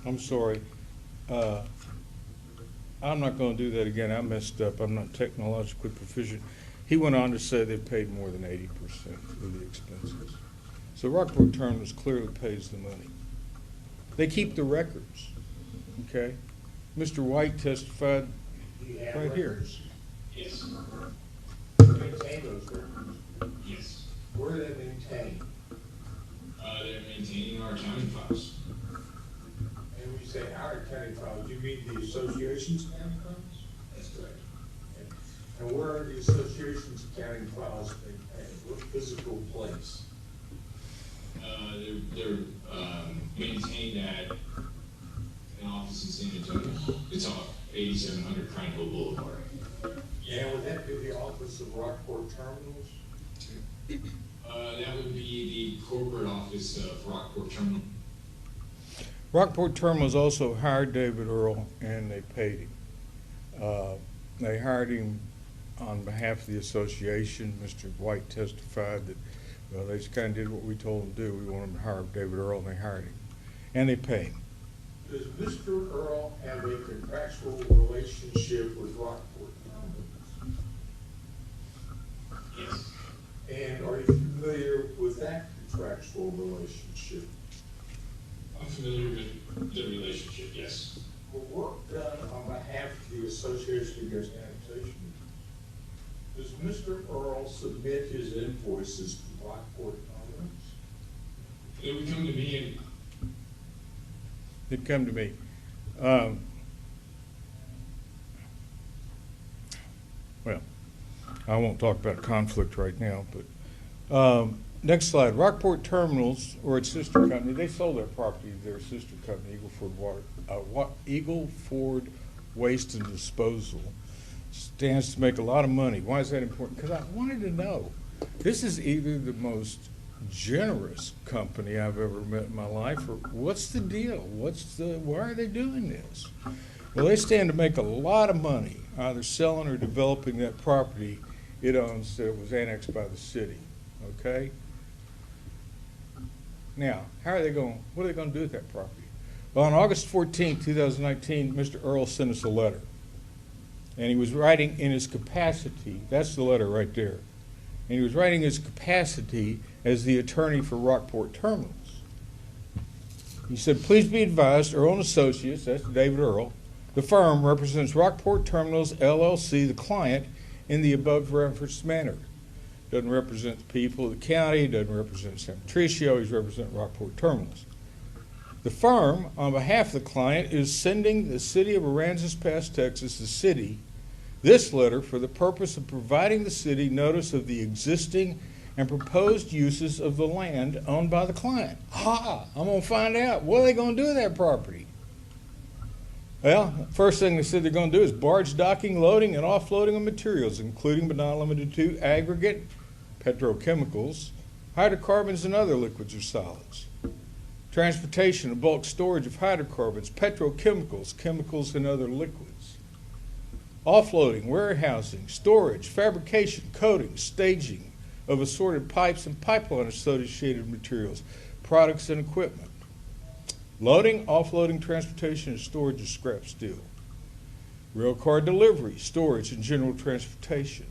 I'm sorry. I'm not going to do that again. I messed up. I'm not technologically proficient. He went on to say they've paid more than 80% of the expenses. So Rockport Terminals clearly pays the money. They keep the records, okay? Mr. White testified Do you have right here. records? Yes, You maintain those records? yes. Where are they maintained? They're maintaining our accounting files. And when you say our county files, you mean the association's county files? That's correct. And where are the association's accounting files maintained? What physical place? They're maintained at an office in San Antonio. It's off 8700 Pine Hill Boulevard. And would that be the office of Rockport Terminals? That would be the corporate office of Rockport Terminal. Rockport Terminals also hired David Earl, and they paid him. They hired him on behalf of the association. Mr. White testified that, well, they just kind of did what we told them to do. We wanted them to hire David Earl, and they hired him. And they paid him. Does Mr. Earl have a contractual relationship with Rockport Terminals? Yes. And are you familiar with that contractual relationship? I'm familiar with the relationship, yes. For work done on behalf of the Association Against Sanitation, does Mr. Earl submit his invoices to Rockport Terminals? It would come to me and It'd come to me. Well, I won't talk about conflict right now, but next slide. Rockport Terminals, or its sister company, they sold their property to their sister company, Eagle Ford Waste and Disposal. Stands to make a lot of money. Why is that important? Because I wanted to know. This is either the most generous company I've ever met in my life, or what's the deal? Why are they doing this? Well, they stand to make a lot of money, either selling or developing that property it owns that was annexed by the city, okay? Now, what are they going to do with that property? Well, on August 14, 2019, Mr. Earl sent us a letter, and he was writing in his capacity, that's the letter right there, and he was writing his capacity as the attorney for Rockport Terminals. He said, please be advised, Earl and Associates, that's David Earl, the firm represents Rockport Terminals, LLC, the client, in the above referenced manner. Doesn't represent the people of the county, doesn't represent San Patricio, he's representing Rockport Terminals. The firm, on behalf of the client, is sending the city of Aransas Pass, Texas, the city, this letter for the purpose of providing the city notice of the existing and proposed uses of the land owned by the client. I'm going to find out. What are they going to do with that property? Well, first thing they said they're going to do is barge docking, loading, and offloading of materials, including but not limited to aggregate, petrochemicals, hydrocarbons, and other liquids or solids. Transportation and bulk storage of hydrocarbons, petrochemicals, chemicals, and other liquids. Offloading, warehousing, storage, fabrication, coating, staging of assorted pipes and pipeline associated materials, products, and equipment. Loading, offloading, transportation, and storage of scrap steel. Railcar delivery, storage, and general transportation.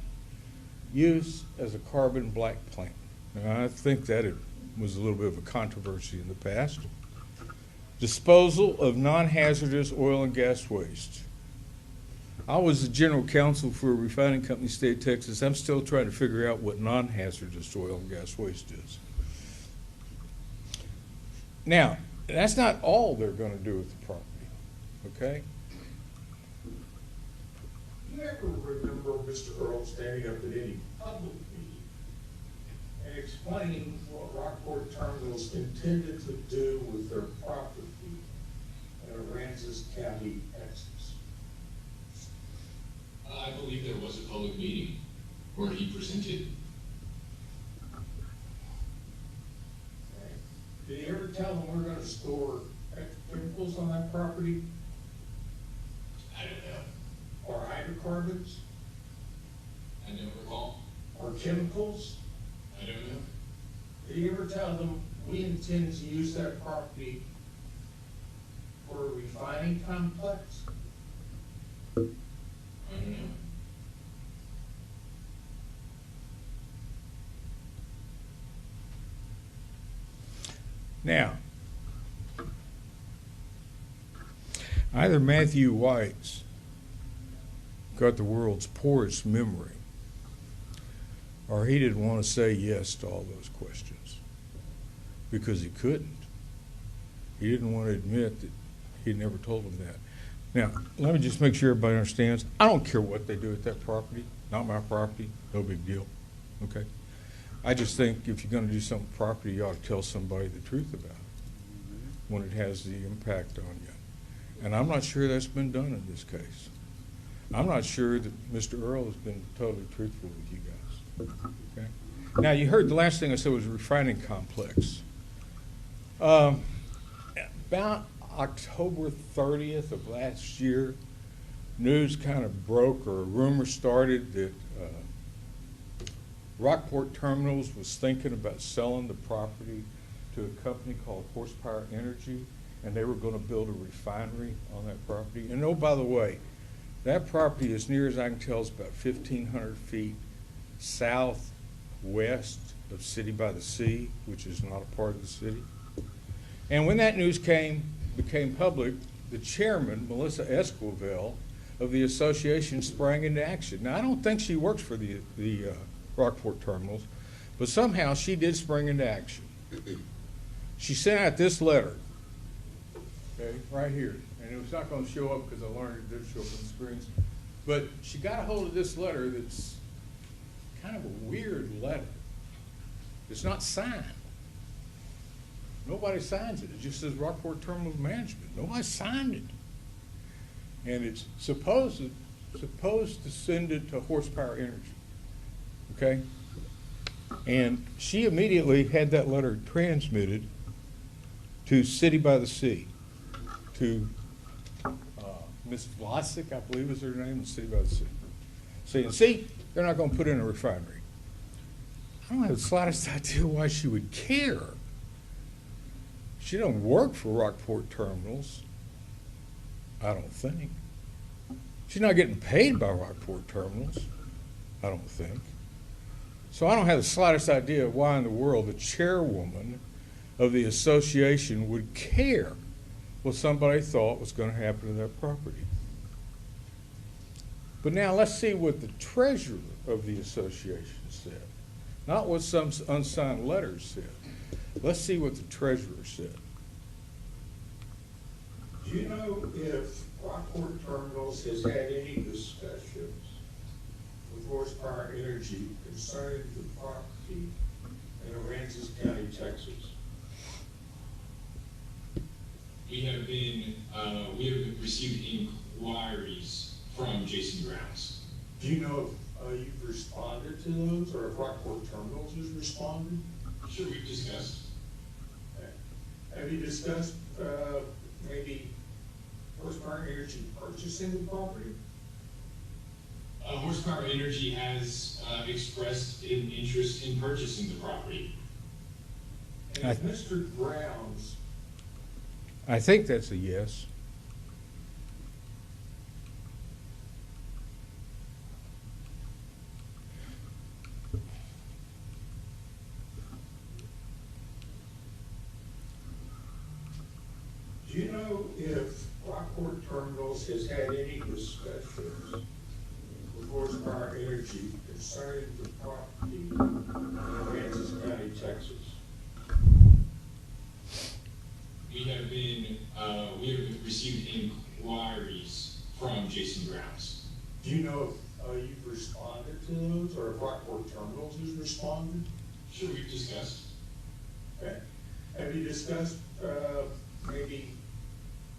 Use as a carbon black plant. Now, I think that was a little bit of a controversy in the past. Disposal of non-hazardous oil and gas waste. I was the general counsel for a refining company in the state of Texas. I'm still trying to figure out what non-hazardous oil and gas waste is. Now, that's not all they're going to do with the property, okay? Do you ever remember Mr. Earl standing up at any public meeting and explaining what Rockport Terminals intended to do with their property in Aransas County, Texas? I believe there was a public meeting where he presented. Okay. Did he ever tell them we're going to store chemicals on that property I don't know. or hydrocarbons I don't recall. or chemicals? I don't know. Did he ever tell them we intend to use that property for a refining complex? I don't know. Now, Either Matthew White's got the world's poorest memory, or he didn't want to say yes to all those questions because he couldn't. He didn't want to admit that he'd never told them that. Now, let me just make sure everybody understands. I don't care what they do with that property. Not my property. No big deal. Okay? I just think if you're going to do something with property, you ought to tell somebody the truth about it when it has the impact on you. And I'm not sure that's been done in this case. I'm not sure that Mr. Earl has been totally truthful with you guys. Okay? Now, you heard the last thing I said was refining complex. About October 30th of last year, news kind of broke, or a rumor started that Rockport Terminals was thinking about selling the property to a company called Horsepower Energy, and they were going to build a refinery on that property. And oh, by the way, that property, as near as I can tell, is about 1,500 feet southwest of City by the Sea, which is not a part of the city. And when that news became public, the chairman, Melissa Esquivel, of the association sprang into action. Now, I don't think she works for the Rockport Terminals, but somehow she did spring into action. She sent out this letter, okay, right here. And it was not going to show up because I learned it did show up on the screens. But she got a hold of this letter that's kind of a weird letter. It's not signed. Nobody signs it. It just says Rockport Terminal Management. Nobody signed it. And it's supposed to send it to Horsepower Energy. Okay? And she immediately had that letter transmitted to City by the Sea, to Miss Vlasic, I believe is her name, in City by the Sea. Saying, see, they're not going to put in a refinery. I don't have the slightest idea why she would care. She don't work for Rockport Terminals, I don't think. She's not getting paid by Rockport Terminals, I don't think. So I don't have the slightest idea why in the world the chairwoman of the association would care what somebody thought was going to happen to that property. But now let's see what the treasurer of the association said. Not what some unsigned letters said. Let's see what the treasurer said. Do you know if Rockport Terminals has had any discussions with Horsepower Energy concerning the property in Aransas County, Texas? We have received inquiries from Jason Grounds. Do you know if you've responded to those, or if Rockport Terminals has responded? Sure, we've discussed. Have you discussed maybe Horsepower Energy purchasing the property? Horsepower Energy has expressed an interest in purchasing the property. And if Mr. Grounds, I think that's a yes. do you know if Rockport Terminals has had any discussions with Horsepower Energy concerning the property in Aransas County, Texas? We have received inquiries from Jason Grounds. Do you know if you've responded to those, or if Rockport Terminals has responded? Sure, we've discussed. Okay. Have you discussed maybe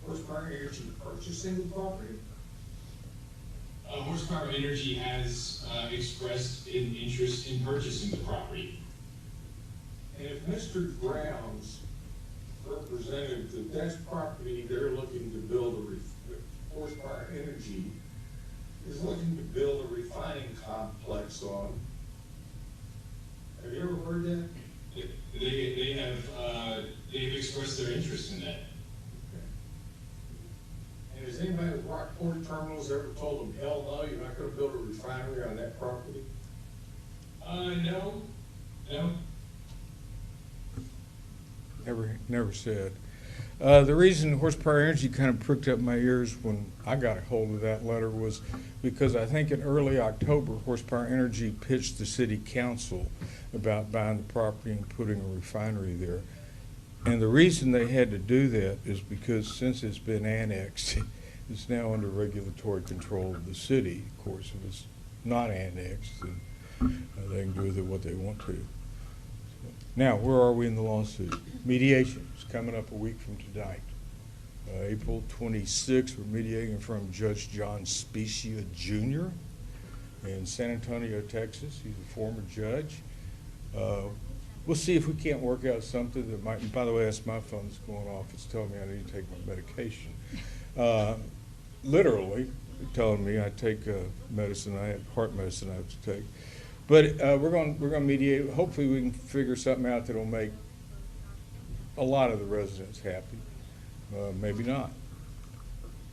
Horsepower Energy purchasing the property? Horsepower Energy has expressed an interest in purchasing the property. And if Mr. Grounds represented that that's property they're looking to build Horsepower Energy is looking to build a refining complex on, have you ever heard that? They have expressed their interest in that. Okay. And has anybody at Rockport Terminals ever told them, hell no, you're not gonna build a refinery on that property? No. Never said. The reason Horsepower Energy kind of pricked up my ears when I got a hold of that letter was because I think in early October, Horsepower Energy pitched the city council about buying the property and putting a refinery there. And the reason they had to do that is because since it's been annexed, it's now under regulatory control of the city. Of course, if it's not annexed, then they can do with it what they want to. Now, where are we in the lawsuit? Mediation is coming up a week from tonight. April 26th, we're mediating from Judge John Specia Jr. in San Antonio, Texas. He's a former judge. We'll see if we can't work out something that might, and by the way, that's my phone that's going off. It's telling me I need to take my medication. Literally telling me I take medicine, I have heart medicine I have to take. But we're going to mediate. Hopefully we can figure something out that will make a lot of the residents happy. Maybe not.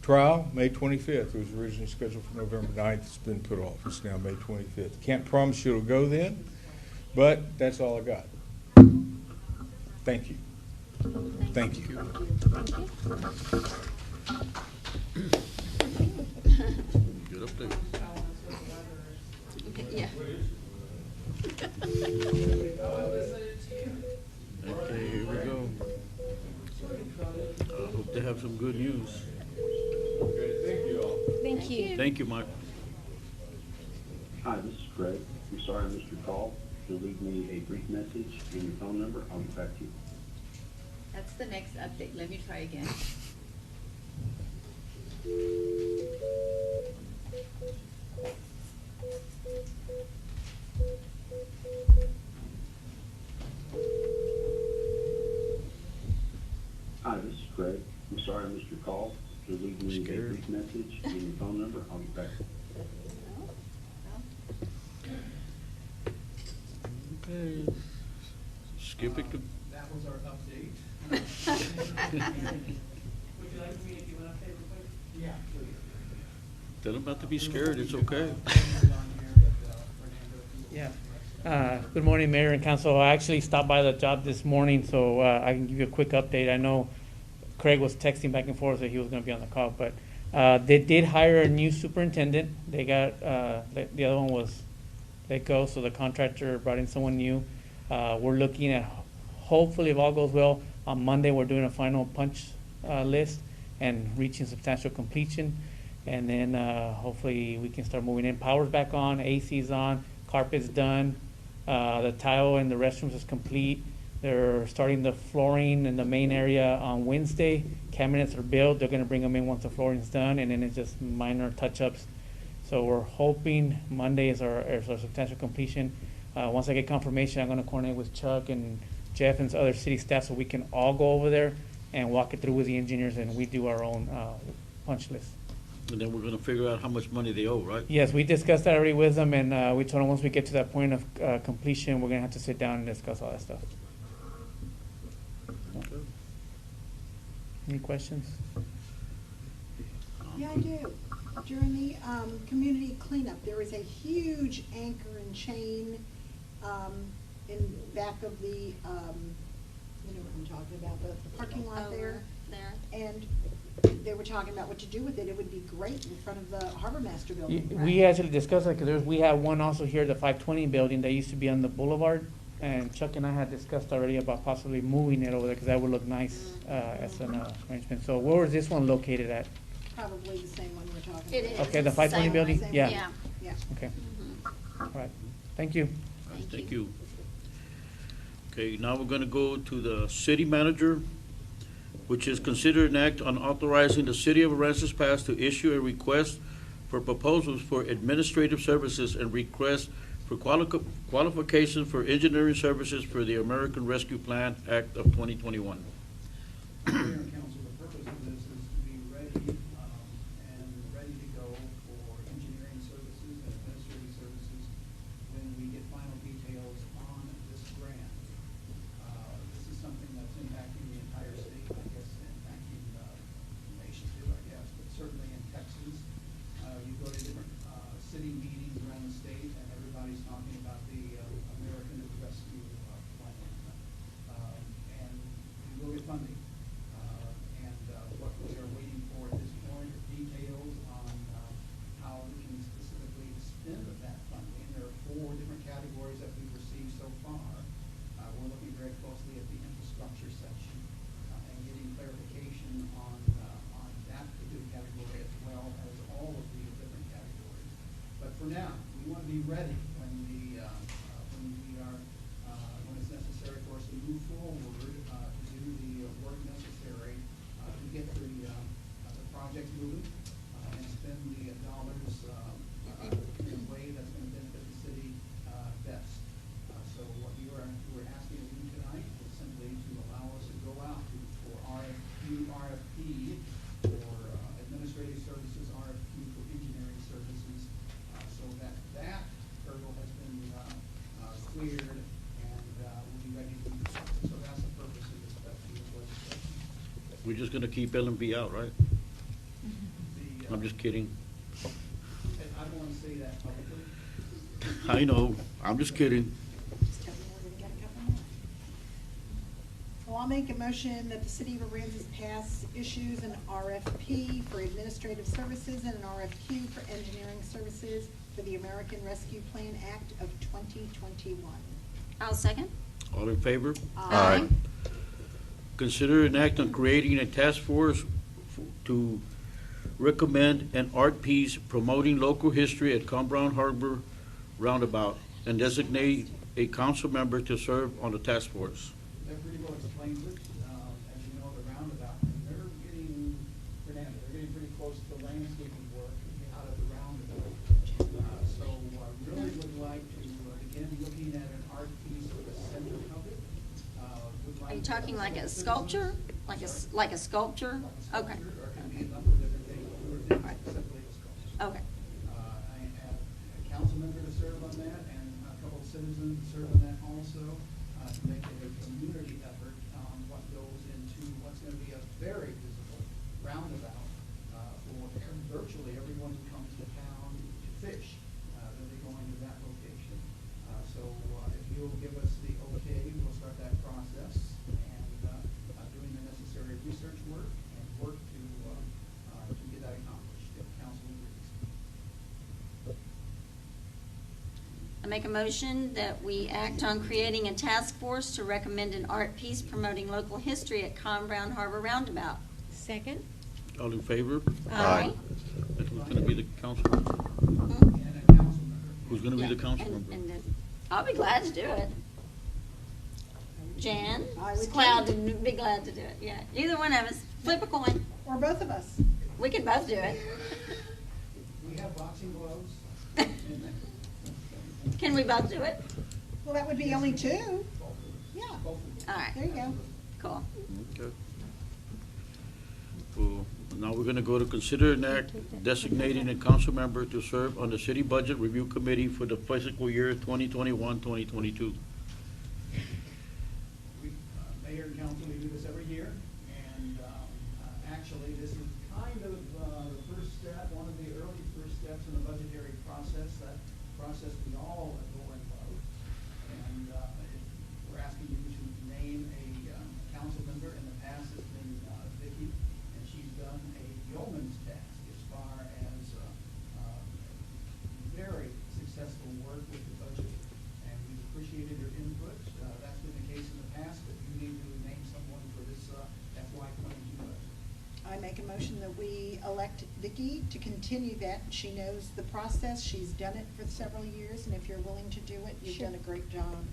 Trial, May 25th. It was originally scheduled for November 9th. It's been put off. It's now May 25th. Can't promise you it'll go then, but that's all I got. Thank you. Thank you. Good update. Yeah. Okay, here we go. I hope they have some good news. Okay, thank you all. Thank you. Thank you, Mike. Hi, this is Greg. I'm sorry I missed your call. If you'll leave me a brief message and your phone number, I'll get back to you. That's the next update. Let me try again. Hi, this is Greg. I'm sorry I missed your call. If you'll leave me a Scared. brief message and your phone number, I'll get back to you. Okay. Skip it to. That was our update. Would you like me to give an update real quick? Yeah, please. Tell them not to be scared. It's okay. Yeah. Good morning, Mayor and Council. I actually stopped by the job this morning, so I can give you a quick update. I know Craig was texting back and forth that he was going to be on the call, but they did hire a new superintendent. They got the other one was let go, so the contractor brought in someone new. We're looking at, hopefully, if all goes well, on Monday we're doing a final punch list and reaching substantial completion. And then hopefully we can start moving in. Power's back on, AC's on, carpet's done. The tile in the restrooms is complete. They're starting the flooring in the main area on Wednesday. Cabinets are built. They're going to bring them in once the flooring's done, and then it's just minor touch-ups. So we're hoping Monday is our substantial completion. Once I get confirmation, I'm going to coordinate with Chuck and Jeff and other city staff so we can all go over there and walk it through with the engineers, and we do our own punch list. And then we're gonna figure out how much money they owe, right? Yes, we discussed that already with them, and we told them once we get to that point of completion, we're gonna have to sit down and discuss all that stuff. Okay. Any questions? Yeah, I do. During the community cleanup, there was a huge anchor and chain in back of the, you know what I'm talking about, the parking lot there. And they were talking about what to do with it. It would be great in front of the Harbor Master building. We actually discussed that because we have one also here, the 520 building that used to be on the boulevard. And Chuck and I had discussed already about possibly moving it over there because that would look nice as an arrangement. So where was this one located at? Probably the same one we're talking about. It is. Okay, the 520 building? Same Yeah. one. Yeah. Okay. Mhm. All right. Thank you. Thank you. Okay, now we're gonna go to the city manager, which is considered an act on authorizing the city of Aransas Pass to issue a request for proposals for administrative services and request for qualifications for engineering services for the American Rescue Plan Act of 2021. Mayor and council, the purpose of this is to be ready and ready to go for engineering services and administrative services when we get final details on this grant. This is something that's impacting the entire state, I guess, impacting the nation too, I guess, but certainly in Texas. You go to different city meetings around the state and everybody's talking about the American Rescue Plan. And we really ready when we are, when it's necessary for us to move forward, to do the work necessary, to get the project moving, and spend the dollars, in a way that's gonna benefit the city, best. So what you were asking to do tonight is simply to allow us to go out for RFP for administrative services, RFQ for engineering services, so that hurdle has been cleared and we'll be ready to move forward. So that's the purpose of this legislation. We're just gonna keep LMB out, right? I'm just kidding. And I don't want to say that publicly. I know, I'm just kidding. Well, I'll make a motion that the city of Aransas pass issues an RFP for administrative services and an RFQ for engineering services for the American Rescue Plan Act of 2021. I'll second. All in favor? Aye. Consider an act on creating a task force to recommend an art piece promoting local history at Brown Harbor Roundabout and designate a council member to serve on the task force. That pretty well explains it. As you know, the roundabout, and they're getting, Fernando, they're getting pretty close to the landscaping work out of the roundabout. So I really would like to begin looking at an art piece for the center of it. Are you talking like a sculpture? Like a sculpture? Okay. Or it can be a number of different things, but we were thinking specifically of sculpture. Okay. I have a council member to serve on that and a couple of citizens to serve on that also, to make it a community effort on what goes into what's going to be a very visible roundabout for virtually everyone who comes to town to fish. They'll be going to that location. So if you'll give us the okay, we'll start that process and doing the necessary research work and work to get that accomplished, if council agrees. I make a motion that we act on creating a task force to recommend an art piece promoting local history at Brown Harbor Roundabout. Second? All in favor? Aye. And who's gonna be the council member? Hmm? And a council member. Who's gonna be the council And- member? and then- I'll be glad to do it. Jan? I would Cloud too. would be glad to do it, yeah. Either one of us. Flip a coin. Or both of us. We can both do it. We have boxing gloves in there. Can we both do it? Well, that would be only two. Yeah, All right, there you go. cool. Okay. Well, now we're gonna go to consider an act designating a council member to serve on the City Budget Review Committee for the fiscal year 2021-2022. Mayor and council, we do this every year, and actually, this is kind of the first step, one of the early first steps in the budgetary process, that process we all go involved. And we're asking you to name a council member. In the past, it's been Vicki, and she's done a yeoman's task as far as very successful work with the budget, and we've appreciated your input. That's been the case in the past, but you need to name someone for this FY22 budget. I make a motion that we elect Vicki to continue that. She knows the process. She's done it for several years, and if you're willing to do it, you've Sure. done a great job.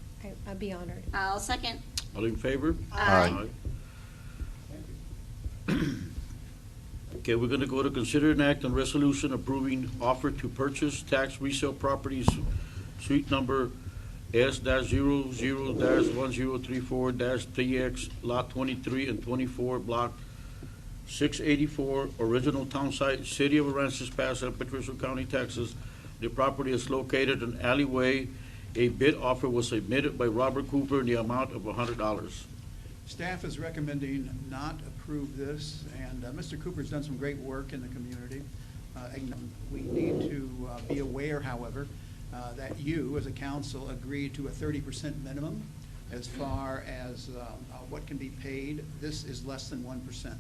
I'd be honored. I'll second. All in favor? Aye. Thank you. Okay, we're gonna go to consider an act on resolution approving offer to purchase tax resale properties, suite number S-00-1034-3X, lot 23 and 24, block 684, original town site, City of Aransas Pass, San Patricio County, Texas. The property is located in alleyway. A bid offer was submitted by Robert Cooper in the amount of $100. Staff is recommending not approve this, and Mr. Cooper's done some great work in the community. We need to be aware, however, that you, as a council, agreed to a 30% minimum as far as what can be paid. This is less than 1%.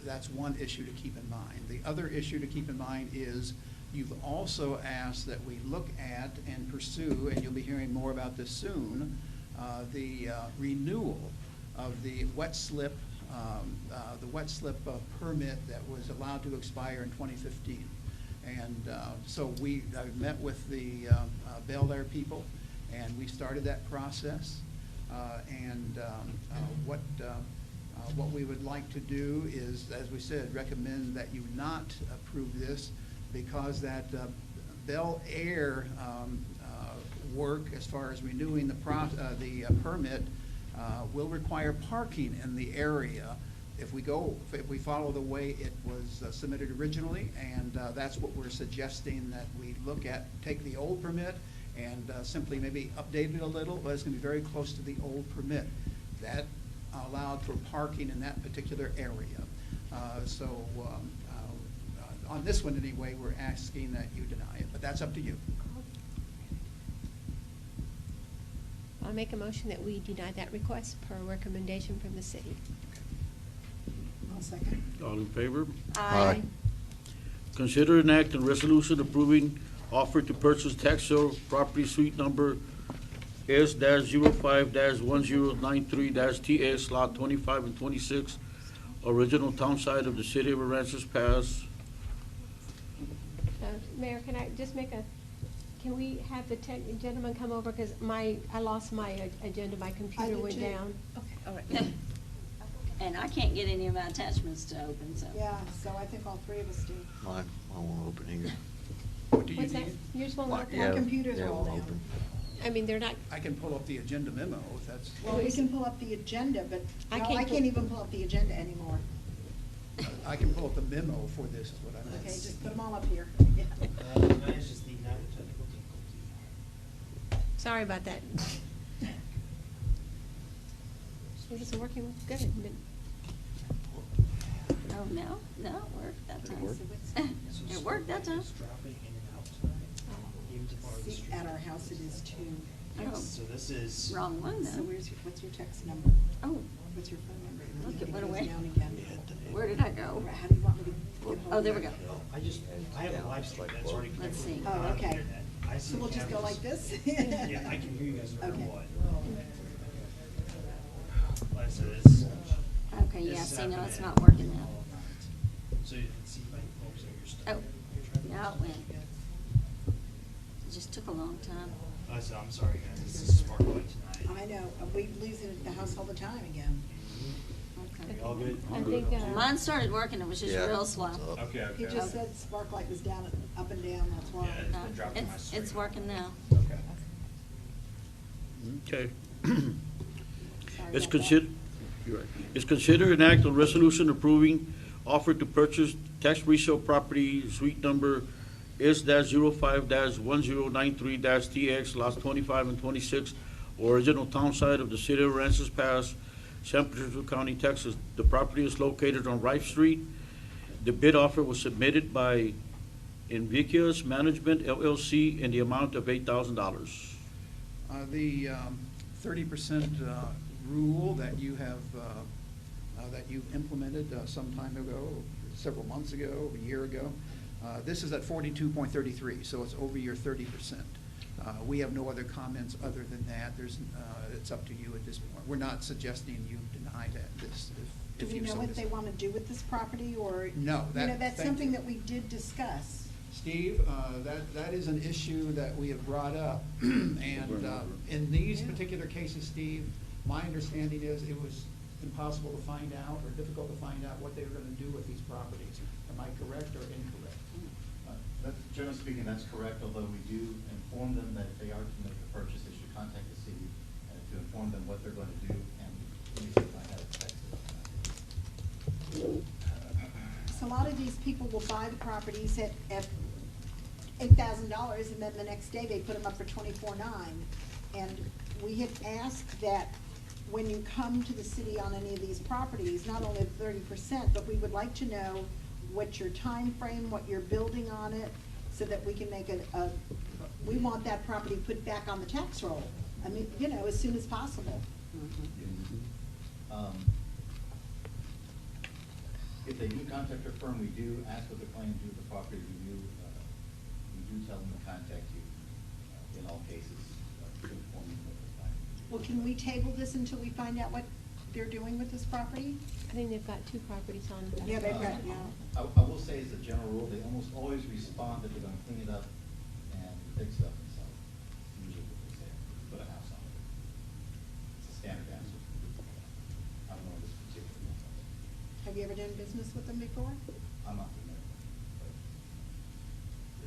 That's one issue to keep in mind. The other issue to keep in mind is you've also asked that we look at and pursue, and you'll be hearing more about this soon, the renewal of the wet slip permit that was allowed to expire in 2015. And so I met with the Bel Air people, and we started that process. What we would like to do is, as we said, recommend that you not approve this, because that Bel Air work, as far as renewing the permit, will require parking in the area if we follow the way it was submitted originally. And that's what we're suggesting that we look at. Take the old permit and simply maybe update it a little, but it's going to be very close to the old permit. That allowed for parking in that particular area. On this one anyway, we're asking that you deny it, but that's up to you. I'll make a motion that we deny that request per recommendation from the city. I'll second. All in favor? Aye. Consider an act and resolution approving offer to purchase tax sale property suite number S-05-1093-TS, lot 25 and 26, original town site of the city of Aransas Pass. Mayor, can I just can we have the gentleman come over, because I lost my agenda, my computer went down. Okay, All right. And I can't get any of my attachments to open, so. yeah, so I think all three of us do. Mine, I won't open here. What do you What's that? need? Yours won't open? Our computers are all won't down. open. I mean, they're not, I can pull up the agenda memo if that's. Well, we can pull up the agenda, but I no, can't I pull- can't even pull up the agenda anymore. I can pull up the memo for this, is what I meant. Okay, just put them all up here. Yeah. sorry about that. It was working good. Oh, no, it worked that time. work? It worked that time. See, at our house it is too. Oh. So this is. Wrong one, So though. what's your text number? Oh, What's your phone number? Look, it went goes away. down again. where did I go? How do you want me to get hold Oh, of there we you? go. I have a live stream that's already connected. Let's see. Oh, on the okay. internet. I see So we'll just go cameras. like this? Yeah, I can hear you guys no matter Okay. what. Like I said, it's. Okay, yeah, this see, no, happened it's at not working now. all night. So you can see if I can focus on your stuff. Oh, now it went. It just took a long time. So I'm sorry, guys, this is sparkling tonight. I know, we lose it at the house all the time again. Okay. We all good? I think, Mine started working, it was just Yeah, real slow. it's up. Okay, He just said spark light was down, up and down, that's why. Yeah, it's been dropping my It's screen. working now. Okay. Okay. Sorry It's about consider, you're right. It's consider an act on resolution approving offer to purchase tax resale property suite number S-05-1093-TX, lots 25 and 26, original town site of the city of Aransas Pass, San Francisco County, Texas. The property is located on Rife Street. The bid offer was submitted by Invicus Management LLC in the amount of $8,000. The 30% rule that you have, that you implemented some time ago, several months ago, a year ago, this is at 42.33, so it's over your 30%. We have no other comments other than that. It's up to you at this point. We're not suggesting you deny this Do if we you know so what they decide. want to do with this property, or? No, You know, that's thank something you. that we did discuss. Steve, that is an issue that we have brought up. And in these particular cases, Steve, my understanding is it was impossible to find out or difficult to find out what they were going to do with these properties. Am I correct or incorrect? That's, generally speaking, that's correct, although we do inform them that if they are to make a purchase, they should contact the city to inform them what they're going to do, and we should find out So a lot of these people will buy the properties at $8,000, and then the next day they put them up for $24,900. And we had asked that when you come to the city on any of these properties, not only 30%, but we would like to know what your time frame, what you're building on it, so that we can make we want that property put back on the tax roll. I mean, you know, as soon as possible. If they do contact our firm, we do ask what they're planning to do with the property. We do tell them to contact you in all cases to inform you what they're planning. Well, can we table this until we find out what they're doing with this property? I think they've got 2 properties on. Yeah, they've got, yeah. I will say as a general rule, they almost always respond that they're gonna clean it up and fix it up and sell it. Usually what they say, put a house on it. It's a standard answer. I don't know this particular one. Have you ever done business with them before? I'm not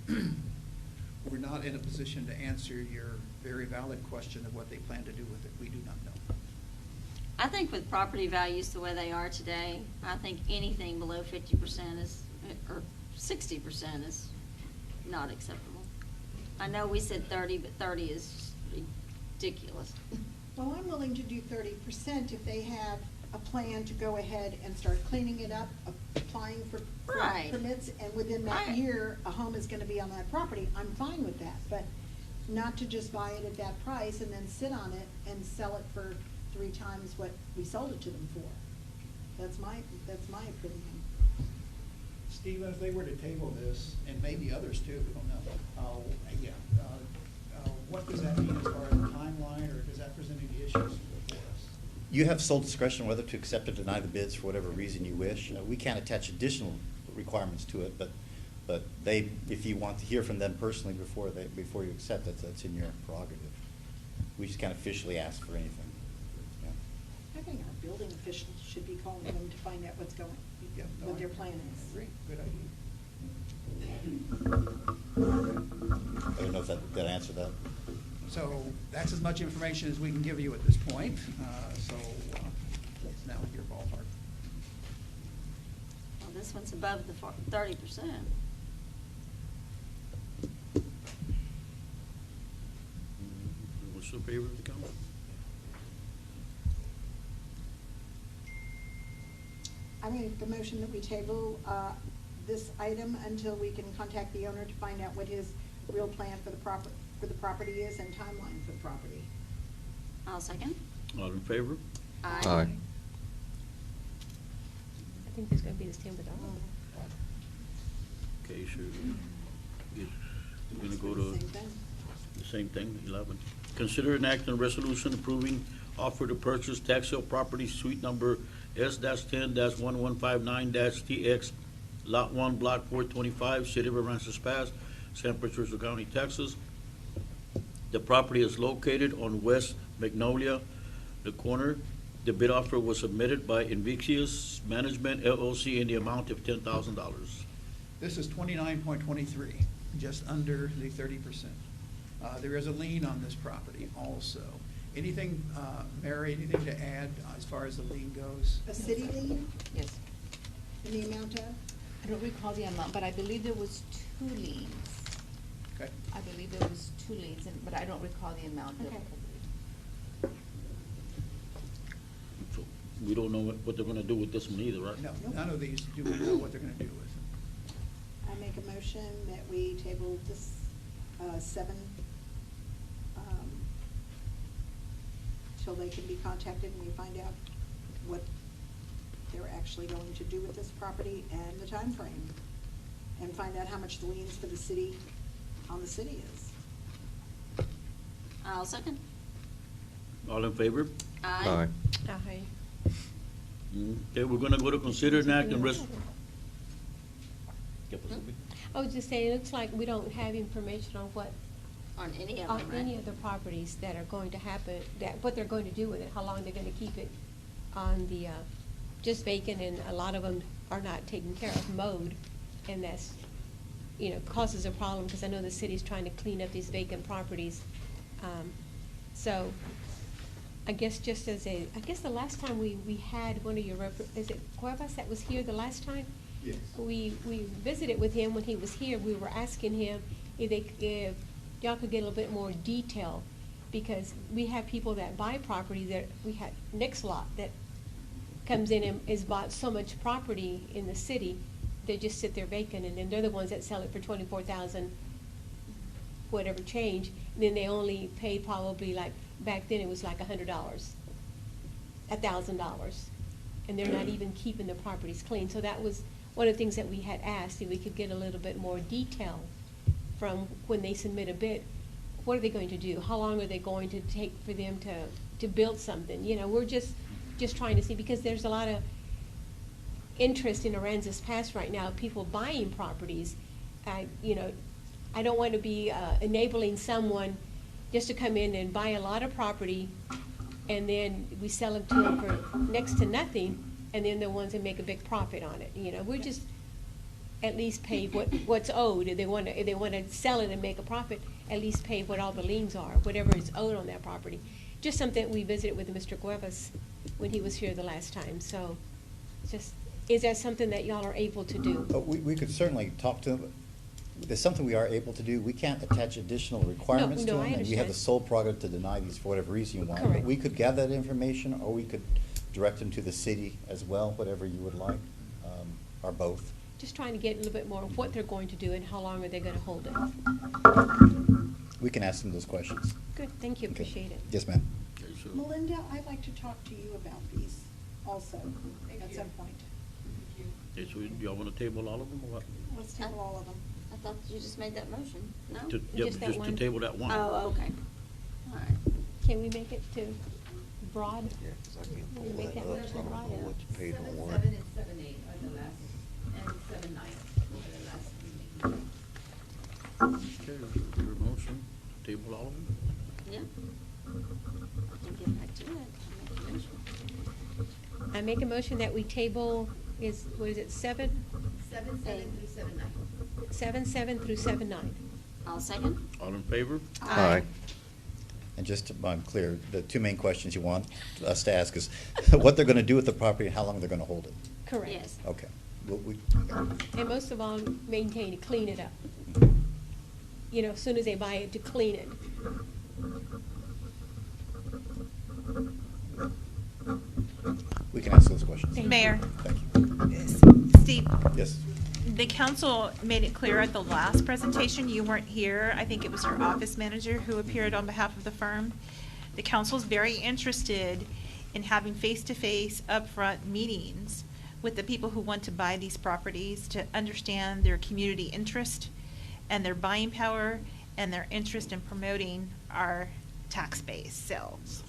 familiar. We're not in a position to answer your very valid question of what they plan to do with it. We do not know. I think with property values the way they are today, I think anything below 50% is, or 60% is not acceptable. I know we said 30, but 30 is just ridiculous. Well, I'm willing to do 30% if they have a plan to go ahead and start cleaning it up, applying for Right. permits, and within that Right. year, a home is gonna be on that property. I'm fine with that, but not to just buy it at that price and then sit on it and sell it for 3 times what we sold it to them for. That's my opinion. Stephen, if they were to table this, and maybe others too, we don't know, what does that mean as far as the timeline, or does that present any issues for us? You have sole discretion whether to accept or deny the bids for whatever reason you wish. We can't attach additional requirements to it, but they, if you want to hear from them personally before you accept it, that's in your prerogative. We just can't officially ask for anything. Yeah. I think our building officials should be calling them to find out what's going, Yeah, no, what I their plan is. agree. Good idea. I don't know if that answered that. So that's as much information as we can give you at this point, so it's now in your ballpark. Well, this one's above the 30%. What's in favor of the council? I make the motion that we table this item until we can contact the owner to find out what his real plan for the property is and timeline for the property. I'll second. All in favor? Aye. Aye. I think there's gonna be the same with our own. Okay, sure. We're gonna go to Same thing. the same thing, 11. Consider an act and resolution approving offer to purchase tax sale property suite number S-10-1159-TX, Lot 1, Block 425, City of Aransas Pass, San Patricio County, Texas. The property is located on West Magnolia, the corner. The bid offer was submitted by Invictus Management LLC in the amount of $10,000. This is 29.23, just under the 30%. There is a lien on this property also. Anything, Mary, anything to add as far as the lien goes? A city lien Yes. in the amount of? I don't recall the amount, but I believe there was 2 liens. Okay. I believe there was 2 liens, but I don't recall the amount of. Okay. So we don't know what they're gonna do with this one either, right? No, none of these do we know what they're gonna do with. I make a motion that we table this 7 till they can be contacted and we find out what they're actually going to do with this property and the time frame, and find out how much the liens for the city, on the city is. I'll second. All in favor? Aye. Aye. Okay, we're gonna go to consider an act and I was just saying, it looks like we don't have information on what, On any of on them, right? any of the properties that are going to happen, what they're going to do with it, how long they're gonna keep it on the, just vacant, and a lot of them are not taken care of, mowed, and that's, causes a problem, because I know the city's trying to clean up these vacant properties. So, I guess I guess the last time we had one of your is it Cuevas that was here the last time? Yes. We visited with him when he was here. We were asking him if y'all could get a little bit more detail, because we have people that buy property that we had next lot that comes in and is bought so much property in the city, they just sit there vacant, and then they're the ones that sell it for 24,000 whatever change, and then they only pay probably, like back then it was like $100, $1,000, and they're not even keeping the properties clean. So that was one of the things that we had asked, if we could get a little bit more detail from when they submit a bid. What are they going to do? How long are they going to take for them to build something? We're just just trying to see, because there's a lot of interest in Aransas Pass right now, people buying properties. You know, I don't want to be enabling someone just to come in and buy a lot of property, and then we sell it to them for next to nothing, and then the ones that make a big profit on it. You know, we're just at least pay what's owed. If they want to sell it and make a profit, at least pay what all the liens are, whatever is owed on that property. Just something that we visited with Mr. Cuevas when he was here the last time. So, just, is that something that y'all are able to do? We could certainly talk to them. There's something we are able to do. We can't attach additional requirements to no, them, I and you have the understand. sole prerogative to deny these for whatever reason you want. But Correct. we could gather that information, or we could direct them to the city as well, whatever you would like, or both. Just trying to get a little bit more of what they're going to do and how long are they going to hold it. We can ask them those questions. Good, thank you, Okay. appreciate it. Yes, ma'am. Okay, so- Melinda, I'd like to talk to you about these also at some point. Okay, so y'all want to table all of them or what? Let's table all of them. I thought you just made that motion, no? Yeah, Just that just to one. table that one. Oh, okay. All right. Can we make it to broad? Yeah, 'cause I can't Can we pull make that that up, motion so I don't broad? know what's paid on what. 7.7 and 7.8 are the last, and 7.9 are the last meeting. Okay, is there a motion to table all of them? Yeah. I can get back to it. I'll make a motion. I make a motion that we table, what is it, 7? 7.7 through 7.9. 7 through 7-9. I'll second. All in favor? Aye. And just to be clear, the two main questions you want us to ask is what they're going to do with the property and how long they're going to hold it. Correct. Yes. Okay. And most of all, maintain it, clean it up. You know, as soon as they buy it, to clean it. We can ask those questions. Thank you. Mayor. Thank you. Steve, Yes. the council made it clear at the last presentation, you weren't here. I think it was your office manager who appeared on behalf of the firm. The council's very interested in having face-to-face upfront meetings with the people who want to buy these properties to understand their community interest and their buying power and their interest in promoting our tax base sales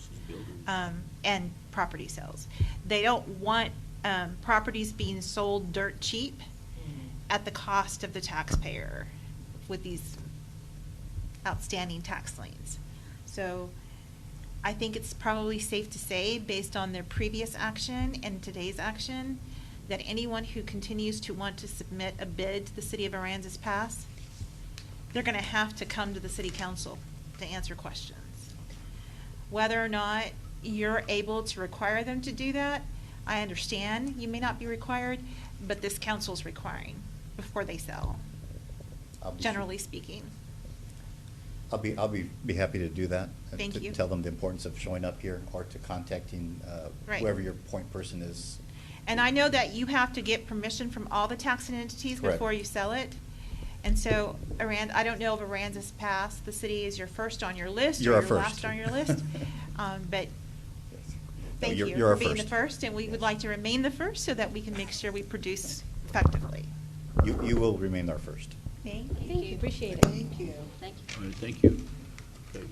and property sales. They don't want properties being sold dirt cheap at the cost of the taxpayer with these outstanding tax liens. So I think it's probably safe to say, based on their previous action and today's action, that anyone who continues to want to submit a bid to the city of Aransas Pass, they're going to have to come to the city council to answer questions. Whether or not you're able to require them to do that, I understand you may not be required, but this council's requiring before they sell, generally speaking. I'll be happy to do that. Thank to you. Tell them the importance of showing up here or to contacting Right. whoever your point person is. And I know that you have to get permission from all the taxing entities Correct. before you sell it. And so, I don't know if Aransas Pass, the city is your first on your list You're or our your first. last on your list. But thank you're- you you're for our being the first. first, and we would like to remain the first so that we can make sure we produce effectively. You will remain our first. Thank Thank you, appreciate it. Thank you. Thank you. All right, thank you. Okay.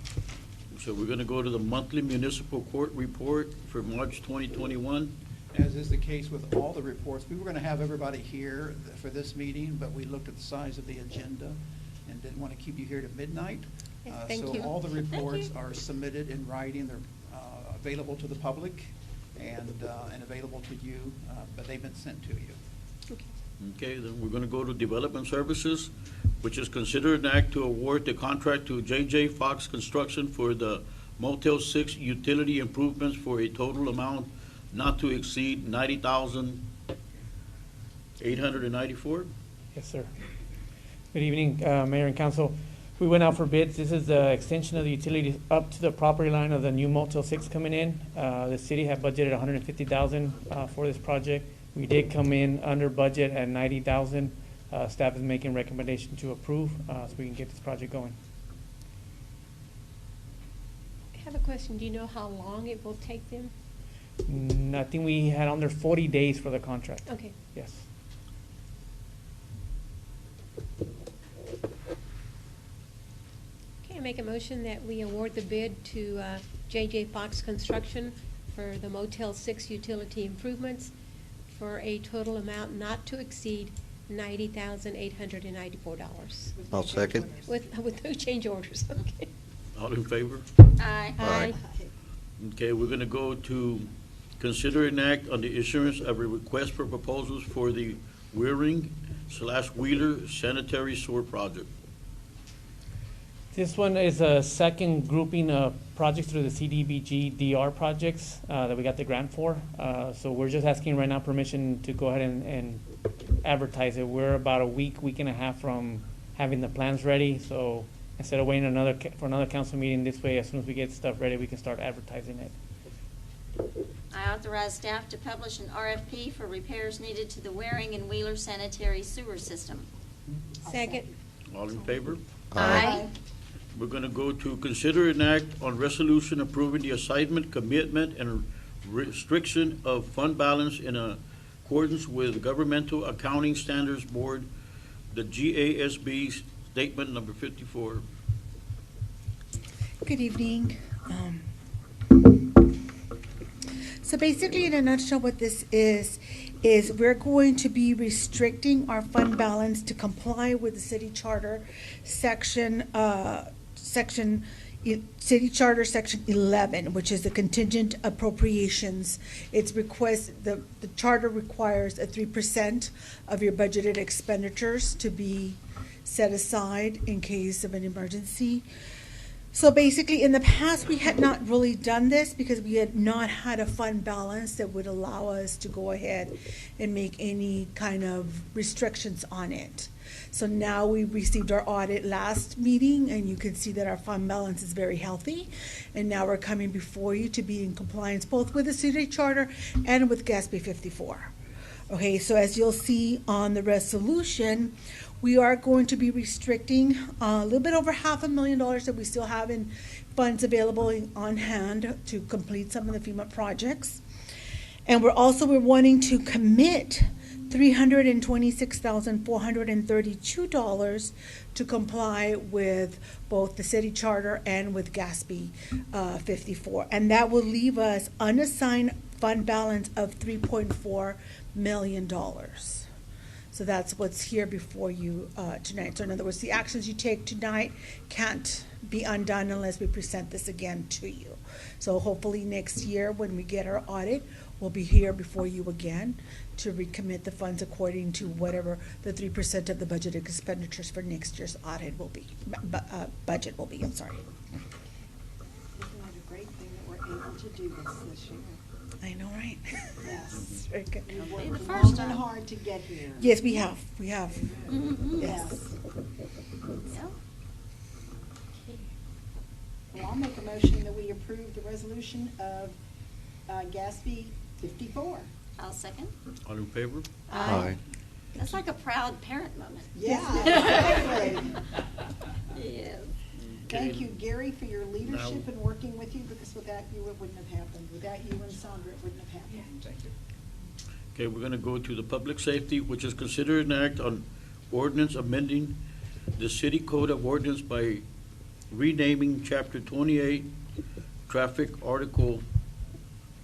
So we're going to go to the monthly municipal court report for March 2021. As is the case with all the reports, we were going to have everybody here for this meeting, but we looked at the size of the agenda and didn't want to keep you here to midnight. Yes, thank you. So all the Thank reports you. are submitted in writing. They're available to the public and available to you, but they've been sent to you. Okay, then we're going to go to Development Services, which is considered an act to award the contract to J.J. Fox Construction for the Motel 6 utility improvements for a total amount not to exceed $90,894. Yes, sir. Good evening, Mayor and Council. We went out for bids. This is the extension of the utilities up to the property line of the new Motel 6 coming in. The city had budgeted $150,000 for this project. We did come in under budget at $90,000. Staff is making recommendation to approve so we can get this project going. I have a question. Do you know how long it will take them? I think we had under 40 days for the contract. Okay. Yes. Okay, I make a motion that we award the bid to J.J. Fox Construction for the Motel 6 utility improvements for a total amount not to exceed $90,894. I'll second. With no change orders, okay. All in favor? Aye. Aye. Okay, we're gonna go to consider an act on the issuance of a request for proposals for the Weiring/Wheeler sanitary sewer project. This one is a second grouping of projects through the CDBG DR projects that we got the grant for. So we're just asking right now permission to go ahead and advertise it. We're about a week and a half from having the plans ready. So instead of waiting for another council meeting, this way, as soon as we get stuff ready, we can start advertising it. I authorize staff to publish an RFP for repairs needed to the Waring and Wheeler sanitary sewer system. Second. All in favor? Aye. We're gonna go to consider an act on resolution approving the assignment, commitment, and restriction of fund balance in accordance with Governmental Accounting Standards Board, the GASB statement number 54. Good evening. So basically, in a nutshell, what this is we're going to be restricting our fund balance to comply with the city charter City Charter Section 11, which is the contingent appropriations. It's the charter requires a 3% of your budgeted expenditures to be set aside in case of an emergency. So basically, in the past, we had not really done this because we had not had a fund balance that would allow us to go ahead and make any kind of restrictions on it. So now we received our audit last meeting, and you can see that our fund balance is very healthy. And now we're coming before you to be in compliance both with the city charter and with GASB 54. Okay, so as you'll see on the resolution, we are going to be restricting a little bit over $500,000 that we still have in funds available on hand to complete some of the FEMA projects. And we're wanting to commit $326,432 to comply with both the city charter and with GASB 54. And that will leave us unassigned fund balance of $3.4 million. So that's what's here before you tonight. So in other words, the actions you take tonight can't be undone unless we present this again to you. So hopefully next year when we get our audit, we'll be here before you again to recommit the funds according to whatever the 3% of the budget expenditures for next year's audit will be, budget will be, I'm sorry. Isn't it a great thing that we're able to do this year? I know, right? Yes. Very good. We've worked The first long and time. hard to get here. Yes, we have. Mm-hmm. Yes. Yeah. Well, I'll make a motion that we approve the resolution of GASB 54. I'll second. All in favor? Aye. That's like a proud parent moment. Yeah, exactly. Yes. Thank you, Gary, for your leadership in working with you, because without you, it wouldn't have happened. Without you and Sandra, it wouldn't have happened. Thank you. Okay, we're gonna go to the public safety, which is consider an act on ordinance amending the city code of ordinance by renaming chapter 28, traffic, article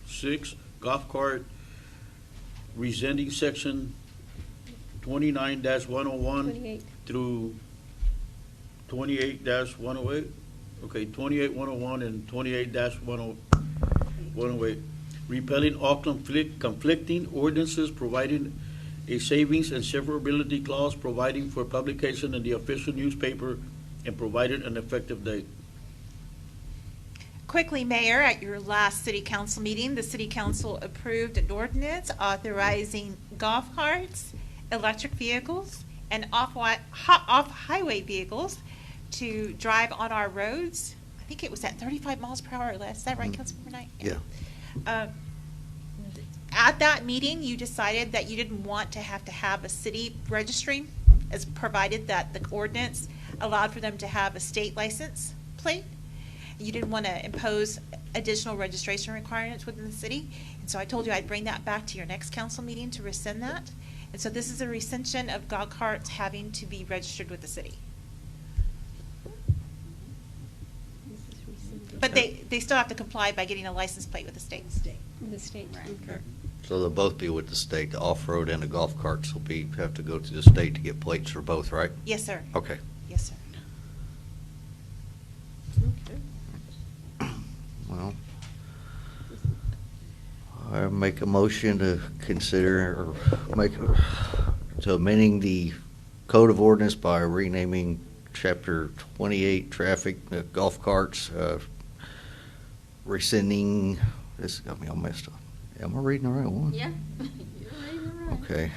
6, golf cart, rescinding section 29-101 28. through 28-108. Okay, 28-101 and 28-108. Repealing all conflicting ordinances, providing a savings and severability clause, providing for publication in the official newspaper, and providing an effective date. Quickly, Mayor, at your last city council meeting, the city council approved an ordinance authorizing golf carts, electric vehicles, and off-highway vehicles to drive on our roads. I think it was at 35 miles per hour or less. Is that right, Councilmember Knight? Yeah. At that meeting, you decided that you didn't want to have a city registry, as provided that the ordinance allowed for them to have a state license plate. You didn't want to impose additional registration requirements within the city. And so I told you I'd bring that back to your next council meeting to rescind that. And so this is a rescission of golf carts having to be registered with the city. But they still have to comply by getting a license plate with the state. The state. Right. So they'll both be with the state. The off-road and the golf carts will have to go to the state to get plates for both, right? Yes, sir. Okay. Yes, sir. Well, I make a motion to consider or to amending the code of ordinance by renaming chapter 28 traffic, golf carts, rescinding, this got me all messed up. Am I reading the right one? Yeah, you're reading it right.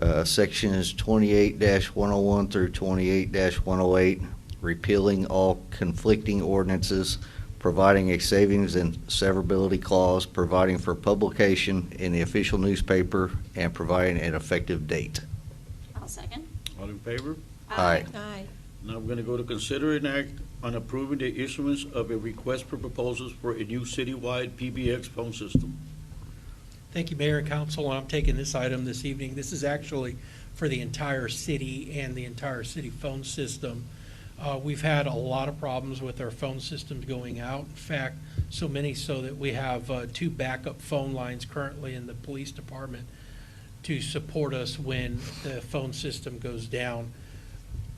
Okay. Sections 28-101 through 28-108, repealing all conflicting ordinances, providing a savings and severability clause, providing for publication in the official newspaper, and providing an effective date. I'll second. All in favor? Aye. Aye. Now we're gonna go to consider an act on approving the issuance of a request for proposals for a new citywide PBX phone system. Thank you, Mayor and Council. I'm taking this item this evening. This is actually for the entire city and the entire city phone system. We've had a lot of problems with our phone systems going out. In fact, so many so that we have 2 backup phone lines currently in the police department to support us when the phone system goes down.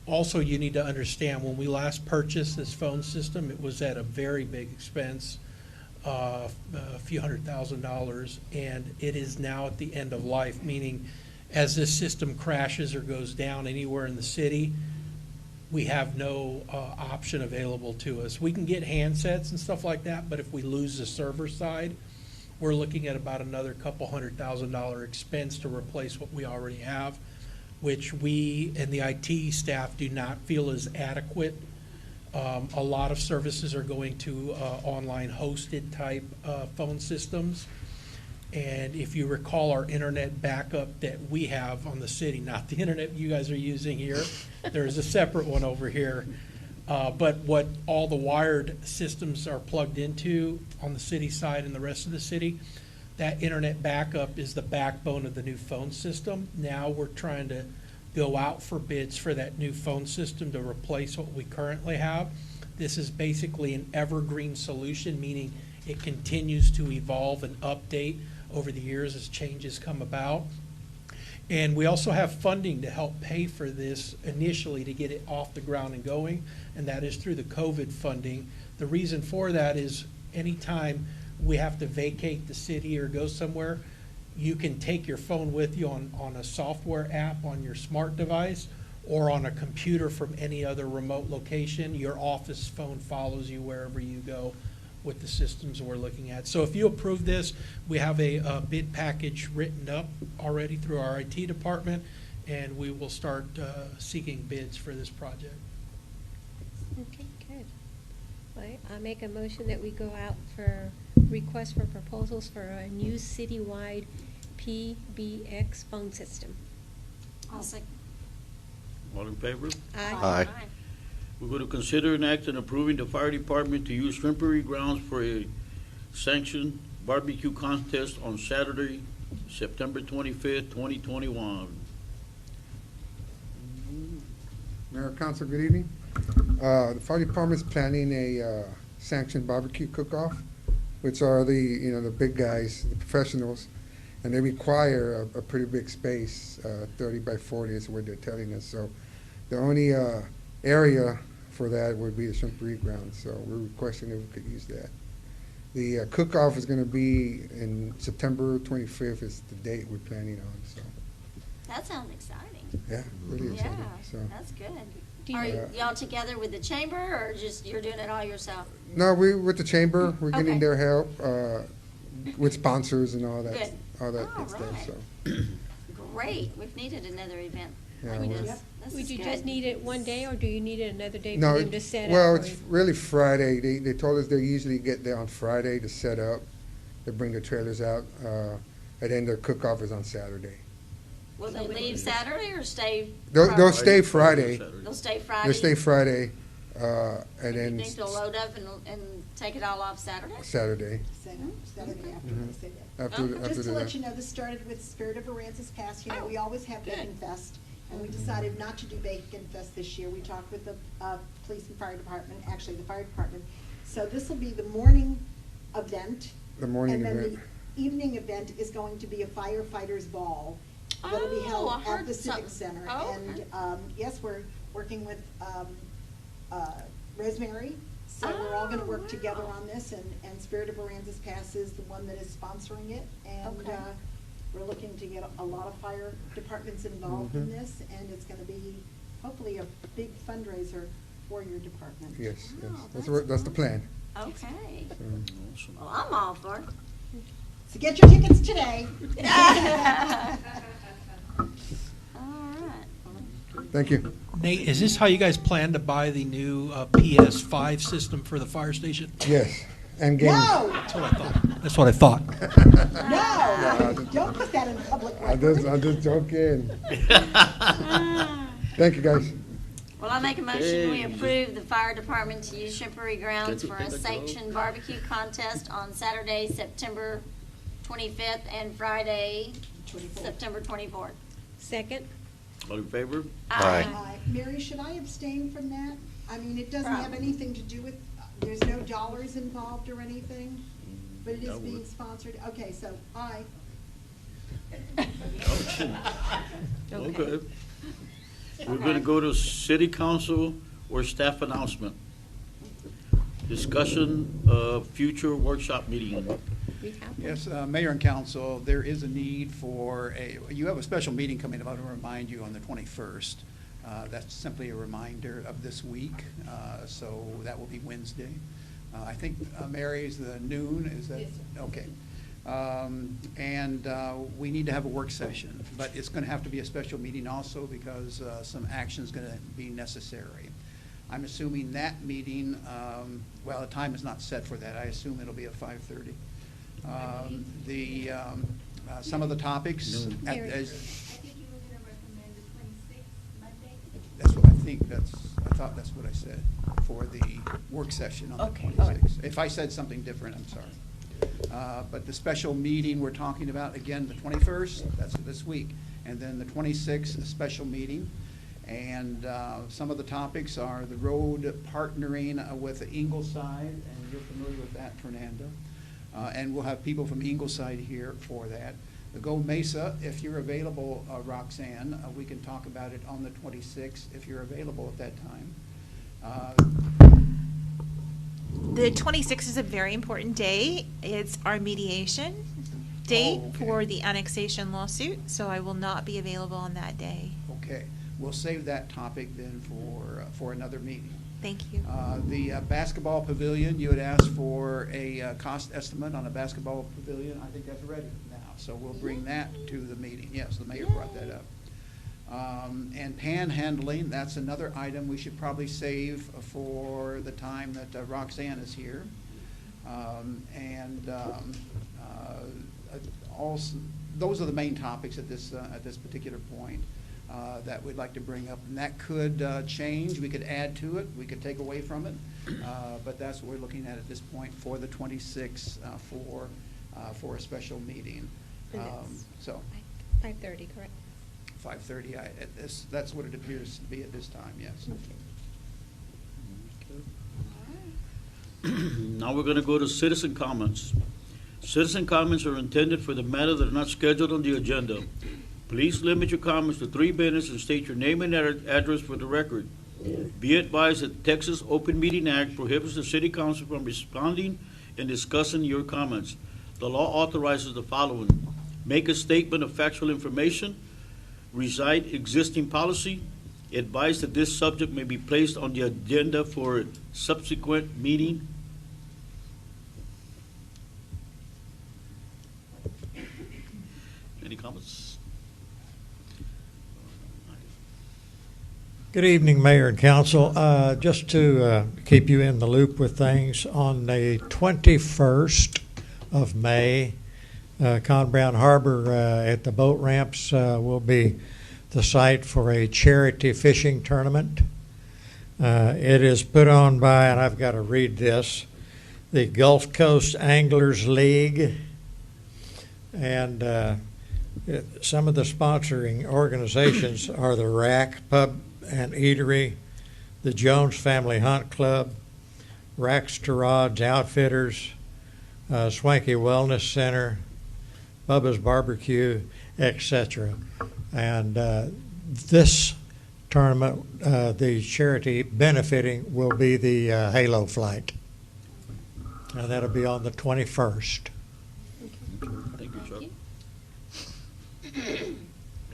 Also, you need to understand, when we last purchased this phone system, it was at a very big expense, a few $100,000, and it is now at the end of life, meaning as this system crashes or goes down anywhere in the city, we have no option available to us. We can get handsets and stuff like that, but if we lose the server side, we're looking at about another couple $100,000 expense to replace what we already have, which we and the IT staff do not feel is adequate. A lot of services are going to online hosted type phone systems. And if you recall our internet backup that we have on the city, not the internet you guys are using here, there's a separate one over here. But what all the wired systems are plugged into on the city side and the rest of the city, that internet backup is the backbone of the new phone system. Now we're trying to go out for bids for that new phone system to replace what we currently have. This is basically an evergreen solution, meaning it continues to evolve and update over the years as changes come about. And we also have funding to help pay for this initially to get it off the ground and going, and that is through the COVID funding. The reason for that is anytime we have to vacate the city or go somewhere, you can take your phone with you on a software app on your smart device or on a computer from any other remote location. Your office phone follows you wherever you go with the systems we're looking at. So if you approve this, we have a bid package written up already through our IT department, and we will start seeking bids for this project. Okay, good. All right, I make a motion that we go out for requests for proposals for a new citywide PBX phone system. I'll second. All in favor? Aye. Aye. We're going to consider an act on approving the fire department to use Shrimpery grounds for a sanctioned barbecue contest on Saturday, September 25th, 2021. Mayor, Council, good evening. The fire department's planning a sanctioned barbecue cook-off, which are the big guys, the professionals, and they require a pretty big space, 30 by 40 is what they're telling us. So the only area for that would be the Shrimpery grounds, so we're requesting if we could use that. The cook-off is going to be in September 25th is the date we're planning on, so, That sounds exciting. yeah, really exciting. Yeah, So. that's good. Do you- Are y'all together with the chamber, or just you're doing it all yourself? No, with the chamber, we're getting Okay. their help, with sponsors and all that, Good. all that All good stuff, right. so. Great, we've needed another event Yeah, like we're- this. This Would is you good. just need it one day, or do you need it another day No, for them to set up? well, or- it's really Friday. They told us they usually get there on Friday to set up. They bring the trailers out, and then their cook-off is on Saturday. Will they leave Saturday or stay? They'll Friday? stay Friday. They'll stay Friday? They'll stay Friday, and You then think they'll load up and take it all off Saturday? Saturday. Saturday after Mhm. they say that. After- Okay. after Just to the- let you know, this started with Spirit of Aransas Pass. You know, we always have good. Bacon Fest, and we decided not to do Bacon Fest this year. We talked with the police and fire department, actually the fire department. So this will be the morning event, The morning And then event. the evening event is going to be a firefighters ball that'll be Oh, held I at heard the Civic something. Center. Oh, And, okay. yes, we're working with, Rosemary, so we're all gonna work together on this, and Spirit of Aransas Pass is the one that is sponsoring it. And, Okay. we're looking to get a lot of fire departments involved in Mhm. this, and it's gonna be hopefully a big fundraiser for your department. Yes, Oh, yes. that's That's the plan. Okay. So, Well, I'm all for it. So get your tickets today. All right. Thank you. Nate, is this how you guys plan to buy the new PS5 system for the fire station? Yes, and games. No, That's what I thought. That's what I thought. no, don't put that in public record. I'm just joking. Thank you, guys. Well, I make a motion, we Hey. approve the fire department to use Shrimpery grounds Get for to a pick a sanctioned barbecue contest on Saturday, September 25th, and Friday, 24th. September 24th. Second? All in favor? Aye. Mary, should I abstain from that? I mean, it doesn't have Probably. anything to do with, there's no dollars involved or anything, but it I is being would. sponsored. Okay, so aye. Okay. We're gonna go to city council or staff announcement. Discussion of future workshop meeting. We have one. Yes, Mayor and Council, there is a need for you have a special meeting coming up, I want to remind you, on the 21st. That's simply a reminder of this week, so that will be Wednesday. I think, Mary, is the noon, is that? Yes, sir. Okay. And we need to have a work session, but it's going to have to be a special meeting also because some action is going to be necessary. I'm assuming that meeting, well, the time is not set for that. I assume it'll be at 5:30. Some of the topics. Noon. at- Mary. as- I think you were gonna recommend the 26th, Monday? That's what I think, I thought that's what I said for the work session on the Okay, all right. 26th. If I said something different, I'm sorry. But the special meeting we're talking about, again, the 21st, that's this week, and then the 26th, a special meeting. And some of the topics are the road partnering with Ingleside, and you're familiar with that, Fernando. And we'll have people from Ingleside here for that. The Go Mesa, if you're available, Roxanne, we can talk about it on the 26th, if you're available at that time. The 26th is a very important day. It's our mediation date Oh, okay. for the annexation lawsuit, so I will not be available on that day. Okay, we'll save that topic then for another meeting. Thank you. The basketball pavilion, you had asked for a cost estimate on a basketball pavilion. I think that's ready now, so we'll bring that to the meeting. Yes, the mayor brought that up. And panhandling, that's another item we should probably save for the time that Roxanne is here. Also, those are the main topics at this particular point that we'd like to bring up. And that could change, we could add to it, we could take away from it. But that's what we're looking at this point for the 26th for a special meeting. And that's So 5:30, correct? 5:30, that's what it appears to be at this time, yes. Now we're gonna go to citizen comments. Citizen comments are intended for the matter that are not scheduled on the agenda. Please limit your comments to 3 minutes and state your name and address for the record. Be advised that the Texas Open Meeting Act prohibits the city council from responding and discussing your comments. The law authorizes the following: make a statement of factual information, recite existing policy, advise that this subject may be placed on the agenda for a subsequent meeting. Any comments? Good evening, Mayor and Council. Just to keep you in the loop with things, on the 21st of May, Con Brown Harbor at the boat ramps will be the site for a charity fishing tournament. It is put on by, and I've got to read this, the Gulf Coast Anglers League. And some of the sponsoring organizations are the Rack Pub and Eatery, the Jones Family Hunt Club, Racks to Rods Outfitters, Swanky Wellness Center, Bubba's Barbecue, etc. And this tournament, the charity benefiting will be the Halo flight. And that'll be on the 21st. Thank you, Chuck.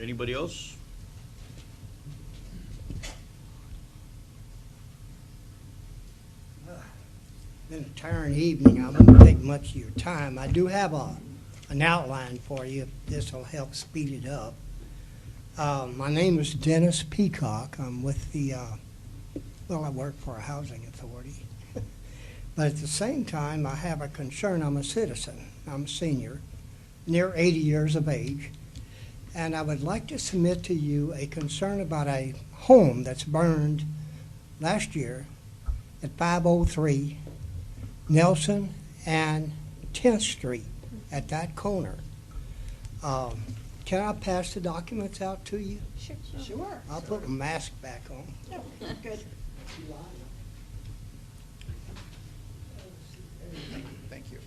Anybody else? Been a tiring evening. I won't take much of your time. I do have an outline for you, if this will help speed it up. My name is Dennis Peacock. I'm with the, I work for a housing authority. But at the same time, I have a concern. I'm a citizen. I'm a senior, near 80 years of age. And I would like to submit to you a concern about a home that's burned last year at 503 Nelson and 10th Street at that corner. Can I pass the documents out to you? Sure. I'll put my mask back on. No, good. Thank you.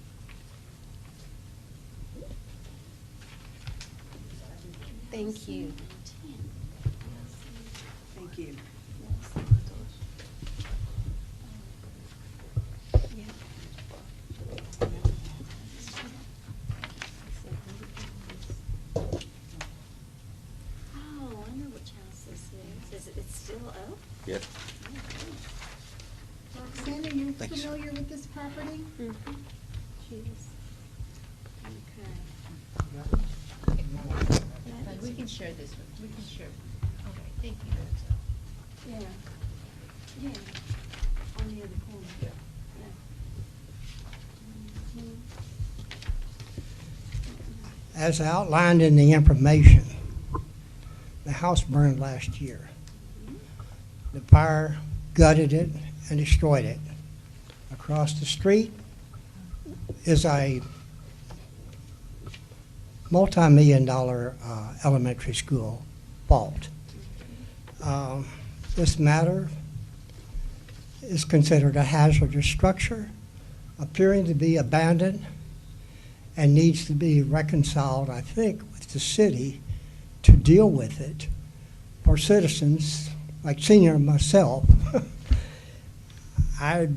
Thank you. Thank you. Oh, I know which house this is. Is it still up? Yep. Roxanne, are you Thanks. familiar with this property? Mm-hmm. Jeez. Okay. We can share this one. We can share. Okay, thank you. Yeah. Yeah. On the other corner. Yeah. Mhm. As outlined in the information, the house burned last year. The fire gutted it and destroyed it. Across the street is a multi-million-dollar elementary school vault. This matter is considered a hazardous structure, appearing to be abandoned, and needs to be reconciled, I think, with the city to deal with it for citizens like senior myself. I've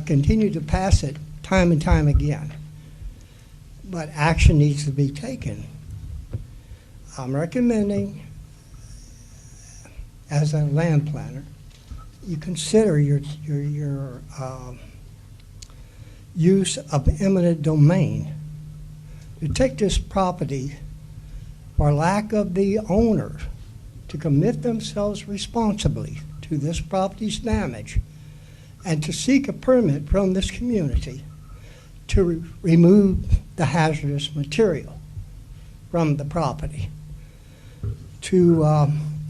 continued to pass it time and time again, but action needs to be taken. I'm recommending, as a land planner, you consider your use of eminent domain. You take this property for lack of the owner to commit themselves responsibly to this property's damage and to seek a permit from this community to remove the hazardous material from the property, to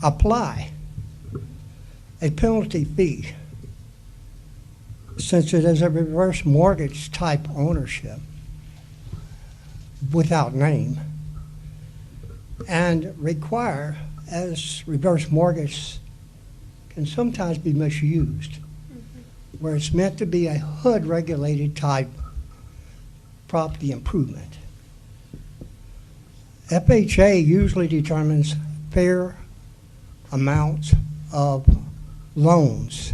apply a penalty fee, since it is a reverse mortgage type ownership without name, and require, as reverse mortgage can sometimes be misused, where it's meant to be a HUD regulated type property improvement. FHA usually determines fair amounts of loans.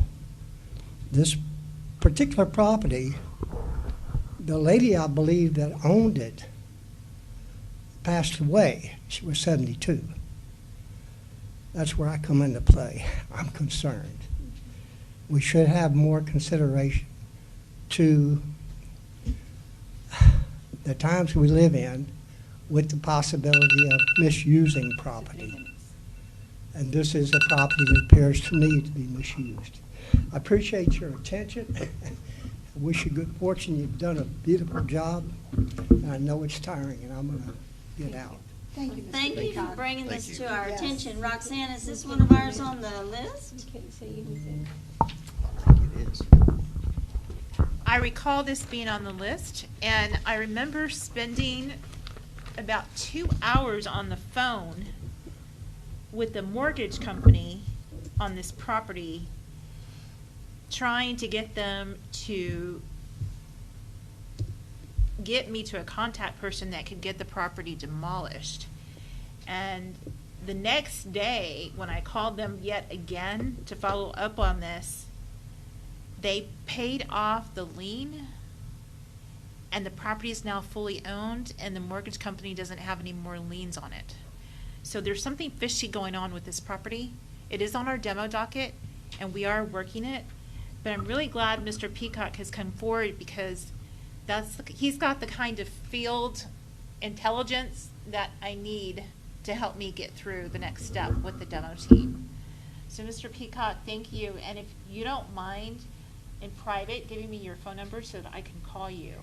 This particular property, the lady I believe that owned it passed away. She was 72. That's where I come into play. I'm concerned. We should have more consideration to the times we live in with the possibility of misusing property. And this is a property that appears to me to be misused. I appreciate your attention. I wish you good fortune. You've done a beautiful job. And I know it's tiring, and I'm going to get out. Thank you, Mr. Thank you for Peacock. bringing Thank this you. to our Yes. attention. Roxanne, is this one of ours on the list? You can't say anything. It is. I recall this being on the list, and I remember spending about 2 hours on the phone with the mortgage company on this property, trying to get them to get me to a contact person that could get the property demolished. And the next day, when I called them yet again to follow up on this, they paid off the lien, and the property is now fully owned, and the mortgage company doesn't have any more liens on it. So there's something fishy going on with this property. It is on our demo docket, and we are working it, but I'm really glad Mr. Peacock has come forward, because he's got the kind of field intelligence that I need to help me get through the next step with the demo team. So Mr. Peacock, thank you, and if you don't mind, in private, giving me your phone number so that I can call you.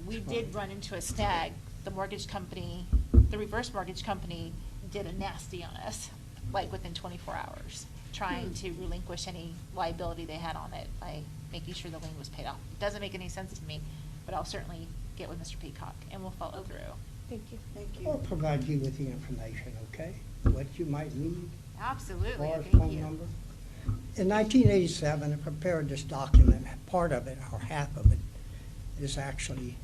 We did run into a snag. The mortgage company, the reverse mortgage company, did a nasty on us, like within 24 hours, trying to relinquish any liability they had on it by making sure the lien was paid off. It doesn't make any sense to me, but I'll certainly get with Mr. Peacock and we'll follow through. Thank you. Thank you. I'll provide you with the information, okay? What you might need. Absolutely, As far as thank phone you. number. In 1987, I prepared this document. Part of it, or half of it, is actually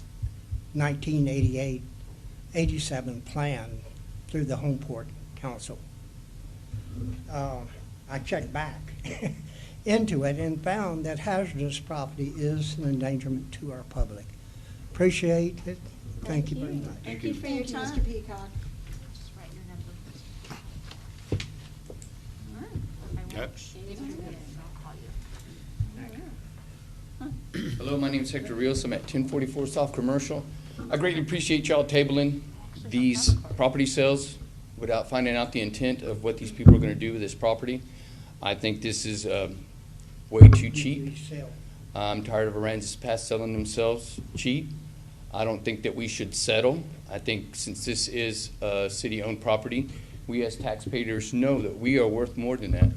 87 plan through the Homeport Council. I checked back into it and found that hazardous property is an endangerment to our public. Appreciate it. Thank you very much. Thank you for your time, Mr. Peacock. Just write your number. All right. I will Yep. save it and I'll call you. Hello, my name is Hector Rios. I'm at 1044 South Commercial. I greatly appreciate y'all tabling these property sales without finding out the intent of what these people are going to do with this property. I think this is way too cheap. I'm tired of Aransas Pass selling themselves cheap. I don't think that we should settle. I think since this is a city-owned property, we as taxpayers know that we are worth more than that.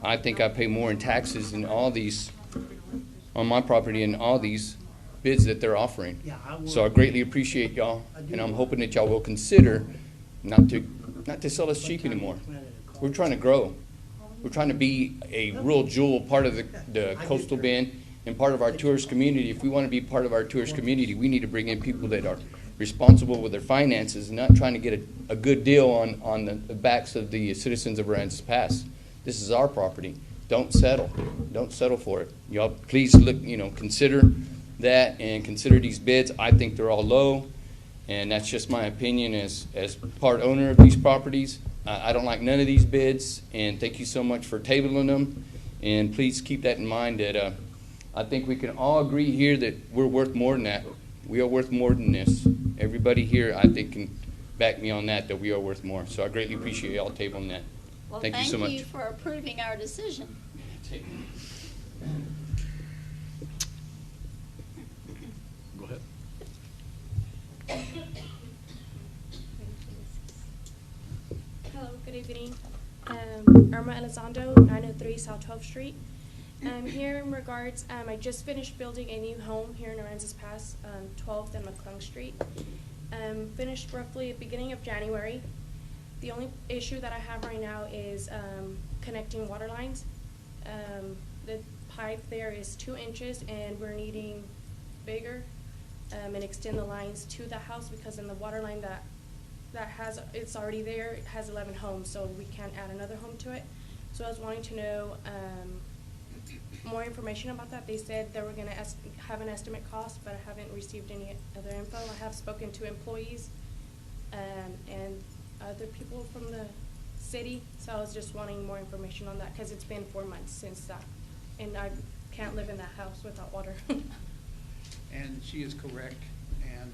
I think I pay more in taxes than all these on my property and all these bids that they're offering. So I greatly appreciate y'all, and I'm hoping that y'all will consider not to sell us cheap anymore. We're trying to grow. We're trying to be a real jewel, part of the coastal bend and part of our tourist community. If we want to be part of our tourist community, we need to bring in people that are responsible with their finances and not trying to get a good deal on the backs of the citizens of Aransas Pass. This is our property. Don't settle. Don't settle for it. Y'all please look, consider that and consider these bids. I think they're all low, and that's just my opinion as part owner of these properties. I don't like none of these bids, and thank you so much for tabling them. And please keep that in mind that I think we can all agree here that we're worth more than that. We are worth more than this. Everybody here, I think, can back me on that we are worth more. So I greatly appreciate y'all tabling that. Well, Thank you so much. Thank you for approving our decision. Go ahead. Hello, good evening. Irma Elizondo, 903 South 12th Street. Here in regards, I just finished building a new home here in Aransas Pass, 12th and McClung Street. Finished roughly at the beginning of January. The only issue that I have right now is connecting water lines. The pipe there is 2 inches, and we're needing bigger and extend the lines to the house, because in the water line that has, it's already there, it has 11 homes, so we can't add another home to it. So I was wanting to know more information about that. They said they were going to have an estimate cost, but I haven't received any other info. I have spoken to employees and other people from the city, so I was just wanting more information on that, because it's been 4 months since that, and I can't live in that house without water. And she is correct, and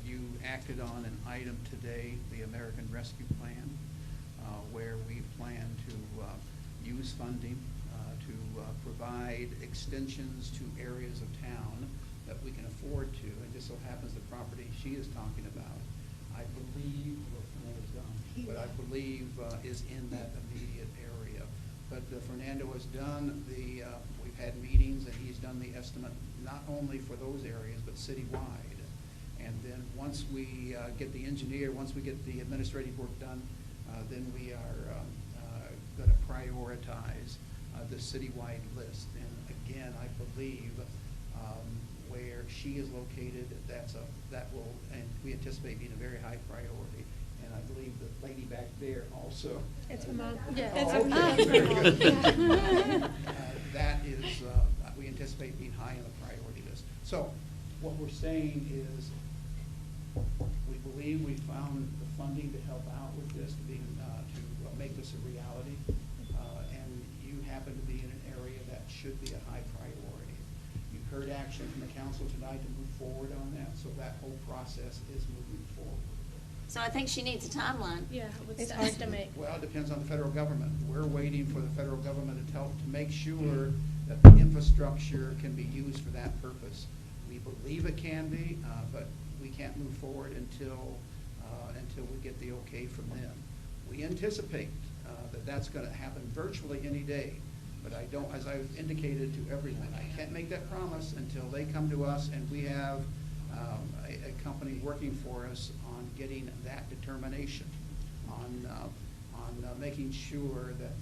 you acted on an item today, the American Rescue Plan, where we plan to use funding to provide extensions to areas of town that we can afford to. And just so happens the property she is talking about, I believe, is in that immediate area. But Fernando has done we've had meetings, and he's done the estimate not only for those areas, but citywide. And then once we get the engineer, once we get the administrative work done, then we are going to prioritize the citywide list. And again, I believe where she is located, that will, and we anticipate being a very high priority. And I believe the lady back there also. It's her mom. Yeah. Oh, That's okay. her Very mom. good. That is, we anticipate being high on the priority list. So what we're saying is, we believe we found the funding to help out with this, to make this a reality. And you happen to be in an area that should be a high priority. You've heard action from the council tonight to move forward on that, so that whole process is moving forward. So I think she needs a timeline. Yeah, what's It's the hard. estimate? Well, it depends on the federal government. We're waiting for the federal government to make sure that the infrastructure can be used for that purpose. We believe it can be, but we can't move forward until we get the okay from them. We anticipate that that's going to happen virtually any day, but I don't, as I've indicated to everyone, I can't make that promise until they come to us and we have a company working for us on getting that determination, on making sure that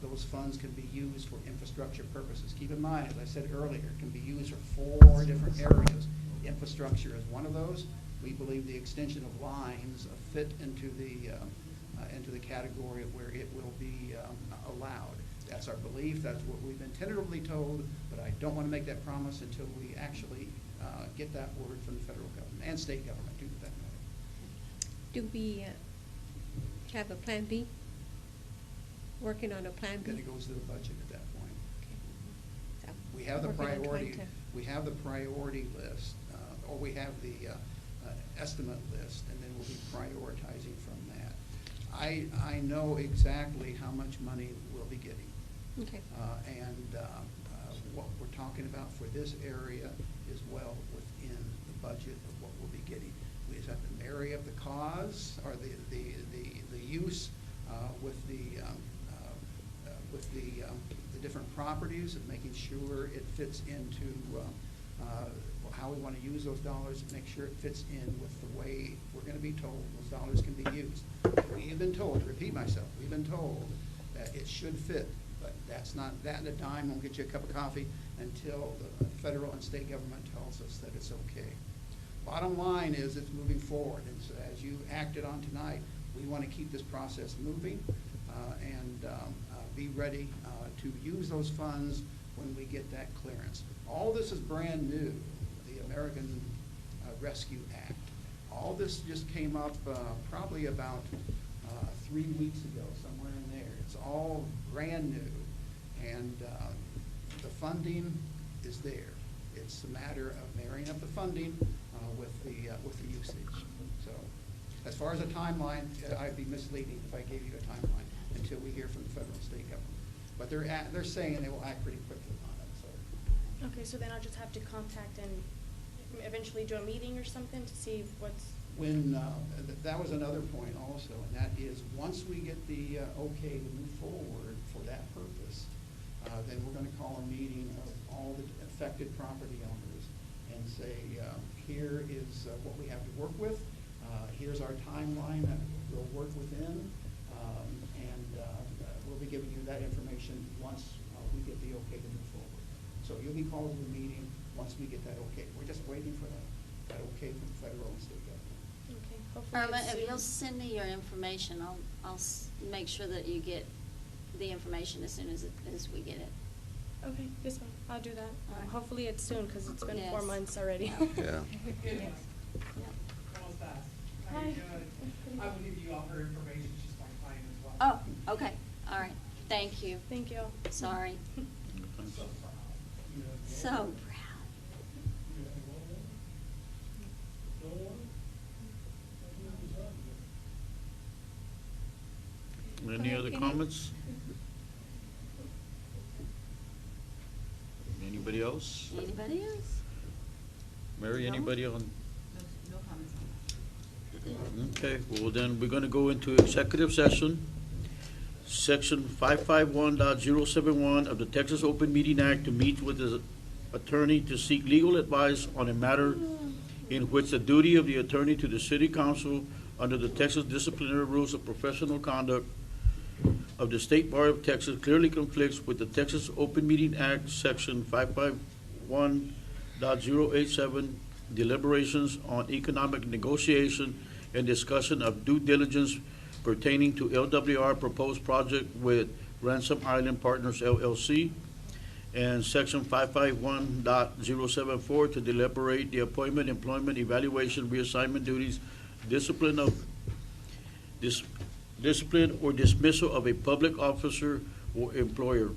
those funds can be used for infrastructure purposes. Keep in mind, as I said earlier, it can be used for 4 different areas. Infrastructure is one of those. We believe the extension of lines fit into the category of where it will be allowed. That's our belief. That's what we've been tentatively told, but I don't want to make that promise until we actually get that word from the federal government and state government, too, for that matter. Do we have a plan B? Working on a plan B? Then it goes to the budget at that point. So, We have the working on trying priority. to- We have the priority list, or we have the estimate list, and then we'll be prioritizing from that. I know exactly how much money we'll be getting. Okay. What we're talking about for this area is well within the budget of what we'll be getting. We just have to marry up the cause, or the use with the different properties, and making sure it fits into how we want to use those dollars, and make sure it fits in with the way we're going to be told those dollars can be used. We have been told, to repeat myself, we've been told that it should fit, but that's not, that and a dime won't get you a cup of coffee until the federal and state government tells us that it's okay. Bottom line is it's moving forward, and so as you acted on tonight, we want to keep this process moving and be ready to use those funds when we get that clearance. All this is brand new, the American Rescue Act. All this just came up probably about 3 weeks ago, somewhere in there. It's all brand new, and the funding is there. It's a matter of marrying up the funding with the usage. So, as far as a timeline, I'd be misleading if I gave you a timeline until we hear from the federal and state government. But they're saying they will act pretty quickly on it. So. Okay, so then I'll just have to contact and eventually do a meeting or something to see what's. When that was another point also, and that is once we get the okay to move forward for that purpose, then we're going to call a meeting of all the affected property owners and say, here is what we have to work with. Here's our timeline that we'll work within, and we'll be giving you that information once we get the okay to move forward. So you'll be called to a meeting once we get that okay. We're just waiting for that okay from the federal and state government. Okay, hopefully Irma, it's if soon. you'll send me your information, I'll make sure that you get the information as soon as we get it. Okay, yes, ma'am. I'll do that. All right. Hopefully it's soon, because it's been 4 Yes. months already. Yeah. Yes. How's that? Hi. Very good. I will give you all her information, she's my client as well. Oh, okay, all right, thank you. Thank you. Sorry. So proud. Any other comments? Anybody else? Anybody else? Mary, No. anybody on? No comments on that. Okay, well then, we're gonna go into executive session. Section 551.071 of the Texas Open Meeting Act to meet with his attorney to seek legal advice on a matter in which the duty of the attorney to the city council under the Texas Disciplinary Rules of Professional Conduct of the State Bar of Texas clearly conflicts with the Texas Open Meeting Act, Section 551 2021.087 deliberations on economic negotiation and discussion of due diligence pertaining to LWR proposed project with Ransom Island Partners LLC, and section 551.074 to deliberate the appointment, employment, evaluation, reassignment duties, discipline or dismissal of a public officer or employer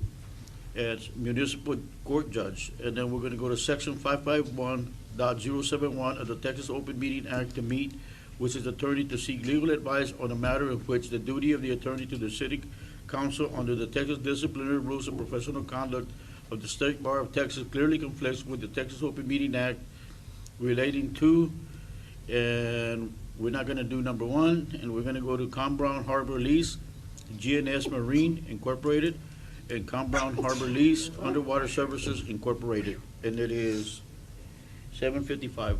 as municipal court judge. And then we're going to go to section 551.071 of the Texas Open Meeting Act to meet with his attorney to seek legal advice on a matter in which the duty of the attorney to the city council under the Texas Disciplinary Rules of Professional Conduct of the State Bar of Texas clearly conflicts with the Texas Open Meeting Act relating to, and we're not going to do number one, and we're going to go to Com Brown Harbor Lease, GNS Marine Incorporated, and Com Brown Harbor Lease Underwater Services Incorporated, and it is 7:55.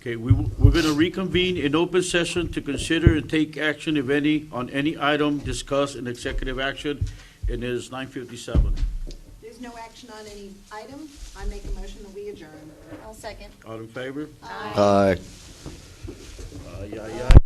Okay, we're going to reconvene in open session to consider and take action, if any, on any item discussed in executive action. It is 9:57. There's no action on any item. I make a motion that we adjourn. I'll second. All in favor? Aye. Yeah, yeah.